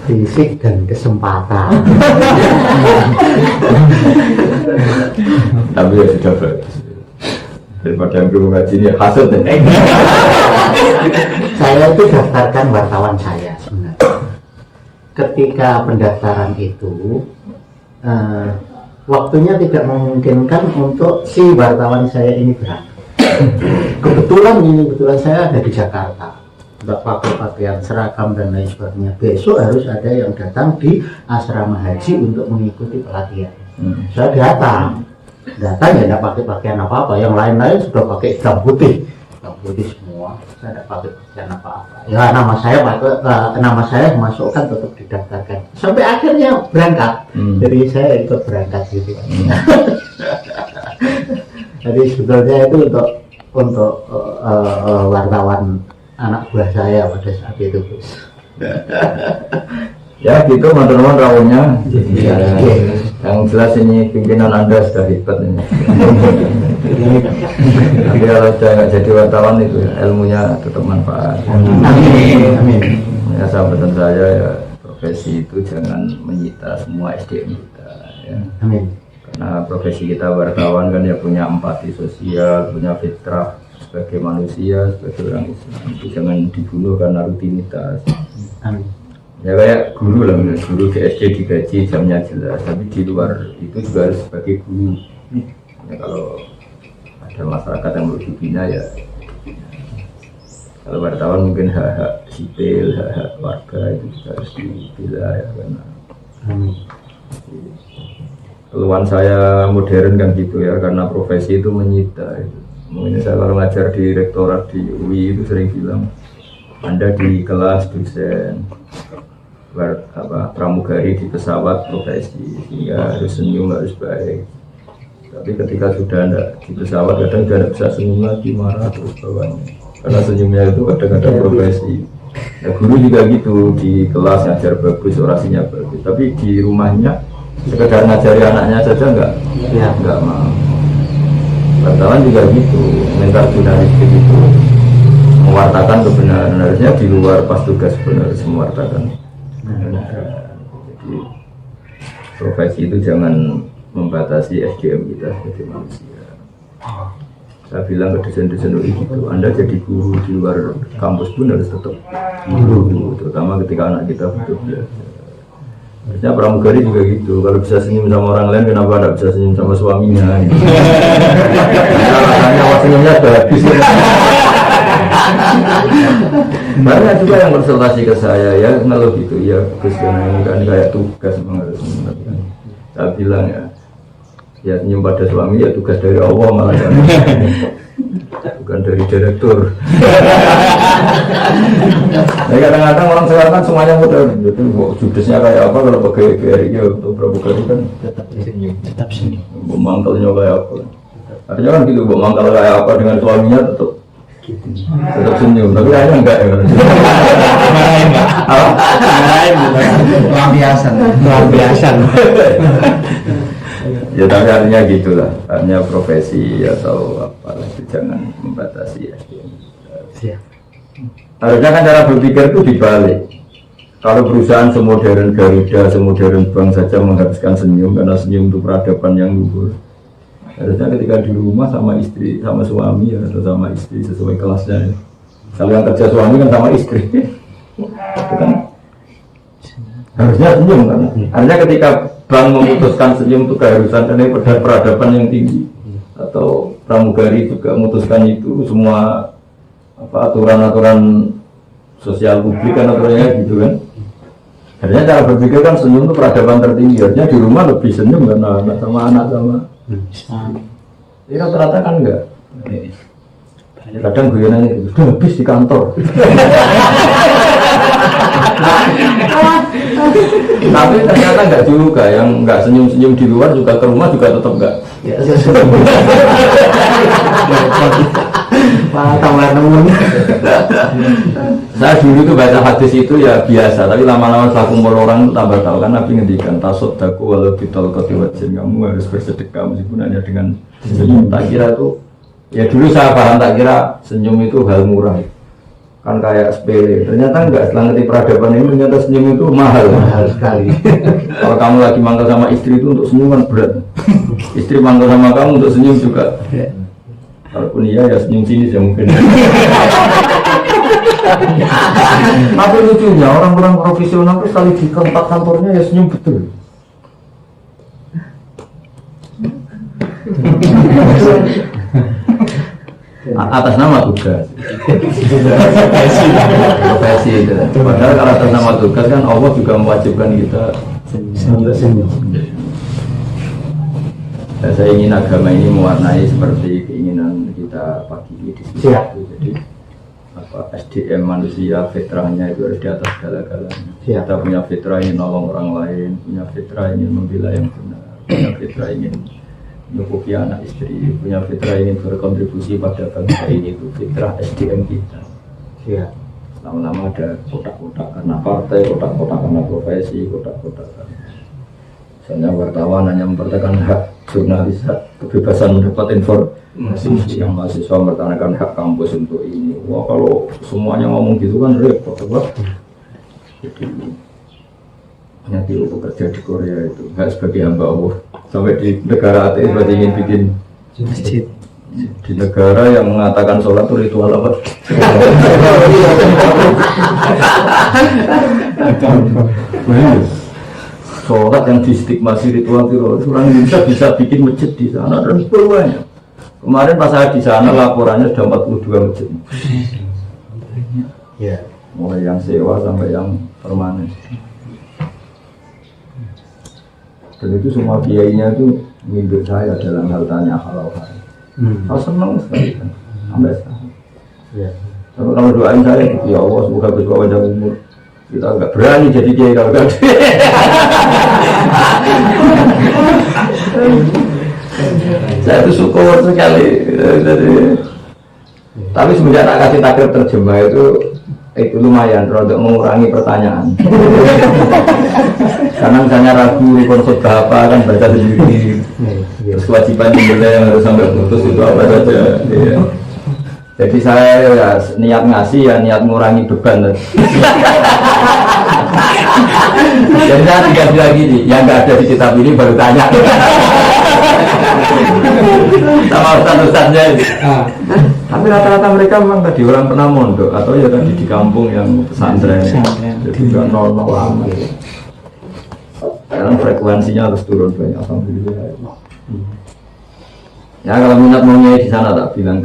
fisik dan kesempatan. Tapi ya sudah bagus daripada yang belum ngaji ini hasut nih. Saya itu daftarkan wartawan saya sebenarnya. Ketika pendaftaran itu waktunya tidak memungkinkan untuk si wartawan saya ini berangkat. Kebetulan saya ada di Jakarta, nggak pakai pakaian seragam dan lain sebagainya. Besok harus ada yang datang di asrama haji untuk mengikuti pelatihan. Saya datang ya nggak pakai pakaian apa-apa. Yang lain-lain sudah pakai hitam putih semua. Saya tidak pakai pakaian apa-apa. Ya nama saya masukkan tetap didaftarkan sampai akhirnya berangkat. Jadi saya ikut berangkat gitu. Jadi sebetulnya itu untuk wartawan anak buah saya pada saat itu. Ya gitu teman-teman rawuhnya. Yang jelas ini pimpinan Anda sudah hebat ini. Tapi kalau sudah nggak jadi wartawan itu ilmunya tetap manfaat. Amin. Ya sahabatan saya ya profesi itu jangan menyita semua SDM kita. Ya. Amin. Karena profesi kita wartawan kan ya punya empati sosial, punya fitrah sebagai manusia, sebagai orang Islam. Itu jangan dibunuh karena rutinitas. Amin. Ya kayak guru lah, guru di SD digaji jamnya jelas, tapi di luar itu juga harus sebagai guru. Ya, kalau ada masyarakat yang perlu dibina ya, kalau wartawan mungkin hak-hak sipil, hak-hak warga itu juga harus dibina ya karena. Keluhan saya modern kan gitu ya, karena profesi itu menyita. Itu. Mungkin saya kalau ngajar di rektorat di UI itu sering bilang, Anda di kelas dosen. Pramugari di pesawat profesi sehingga harus senyum, harus baik. Tapi ketika sudah ada di pesawat kadang tidak bisa senyum lagi, marah terus bawahnya karena senyumnya itu kadang-kadang profesi. Ya guru juga gitu, di kelas ngajar bagus, orasinya bagus, tapi di rumahnya sekedar ngajari anaknya saja enggak mau. Wartawan juga gitu, mental jurnalistik itu mewartakan kebenaran, harusnya di luar pas tugas benar mewartakan. Jadi profesi itu jangan membatasi SDM kita sebagai manusia. Saya bilang ke dosen-dosen gitu, Anda jadi guru di luar kampus pun harus tetap guru, terutama ketika anak kita butuh belajar. Harusnya pramugari juga gitu, kalau bisa senyum sama orang lain, kenapa tidak bisa senyum sama suaminya? Alasannya senyumnya sudah habis. Banyak juga yang konsultasi ke saya, ya ngeluh gitu, ya Gus ini kan kayak tugas memang harus mengerti. Saya bilang ya senyum pada suami ya tugas dari Allah malah kan. Bukan dari direktur. Nah, kadang-kadang orang sekarang kan semuanya modern, jadi judesnya kayak apa kalau pakai GRI untuk pramugari kan Tetap senyum. mangkalnya kayak apa. Artinya kan gitu, mangkal kayak apa dengan suaminya tetap senyum, tapi kayaknya enggak ya. Marahin Pak. Marahin Lampiasan. Lampiasan. Ya tapi artinya gitulah, artinya profesi atau apa itu jangan membatasi SDM. Harusnya kan cara berpikir itu dibalik. Kalau perusahaan semodern Garuda, semodern bank saja mengharuskan senyum karena senyum itu peradaban yang luhur. Harusnya ketika di rumah sama istri, sama suami ya, atau sama istri sesuai kelasnya. Kalau yang kerja suami kan sama istri, itu kan harusnya senyum kan. Artinya ketika bank memutuskan senyum itu keharusan karena peradaban yang tinggi, atau pramugari juga memutuskan itu semua aturan-aturan sosial publik kan aturannya gitu kan. Harusnya cara berpikir kan senyum itu peradaban tertinggi. Harusnya di rumah lebih senyum karena sama anak sama. Ini rata-rata kan enggak. Kadang gue nanya gitu, udah habis di kantor. Tapi ternyata enggak juga, yang enggak senyum-senyum di luar juga ke rumah juga tetap enggak. tambah nemun. Saya dulu tuh baca hadis itu ya biasa, tapi lama-lama setelah kumpul orang tambah tahu kan Nabi ngendikan tasoddaku walau bitol kotiwajin, kamu harus bersedekah meskipun hanya dengan senyum. Tak kira tuh ya dulu saya paham, tak kira senyum itu hal murah kan kayak sepele, ternyata enggak. Setelah ngerti peradaban ini ternyata senyum itu mahal Sekali. Kalau kamu lagi mangkal sama istri itu untuk senyum kan berat, istri mangkal sama kamu untuk senyum juga. Kalaupun iya ya senyum sini ya mungkin. Tapi lucunya orang-orang profesional itu sekali di tempat kantornya ya senyum betul. Atas nama tugas. Profesi itu. Padahal kalau atas nama tugas kan Allah juga mewajibkan kita Senyum. Dan saya ingin agama ini mewarnai seperti keinginan kita pagi ini di sini. Jadi SDM manusia fitrahnya itu harus di atas segala-galanya. Kita punya fitrah ingin nolong orang lain, punya fitrah ingin membela yang benar, punya fitrah ingin mencukupi anak istri, punya fitrah ingin berkontribusi pada bangsa ini. Itu fitrah SDM kita. Lama-lama ada kotak-kotak karena partai, kotak-kotak karena profesi, kotak-kotak karena misalnya wartawan hanya mempertahankan hak jurnalis, hak kebebasan mendapat informasi, yang mahasiswa mempertahankan hak kampus untuk ini. Wah, kalau semuanya ngomong gitu kan repot, apa? Jadi nanti bekerja di Korea itu nggak sebagai hamba Allah, sampai di negara ateis berarti ingin bikin Masjid. di negara yang mengatakan sholat itu ritual apa? Sholat yang distigmasi ritual teroris, orang Indonesia bisa bikin masjid di sana dan banyak. Kemarin pas saya di sana laporannya sudah 42 masjid. Mulai yang sewa sampai yang permanen. Dan itu semua biayanya itu minggu saya dalam hal tanya halal haram. Saya senang sekali kan, sampai sekarang. Tapi kalau doain saya, ya Allah semoga berdoa panjang umur. Kita nggak berani jadi kiai kalau nggak. Saya itu syukur sekali. Tapi semenjak tak kasih takdir terjemah itu itu lumayan untuk mengurangi pertanyaan. Karena misalnya ragu rukun khutbah apa kan baca sendiri. Terus kewajiban jumlah yang harus sampai putus itu apa saja. Iya. Jadi saya ya, niat ngasih ya niat mengurangi beban. Jadi saya dikasih lagi nih, yang nggak ada di kitab ini baru tanya. Sama ustaz-ustaznya itu. Tapi rata-rata mereka memang tadi orang pernah mondok atau ya tadi di kampung yang pesantren. Jadi nggak nol lama. Sekarang frekuensinya harus turun banyak, alhamdulillah. Ya kalau minat maunya di sana tak bilang.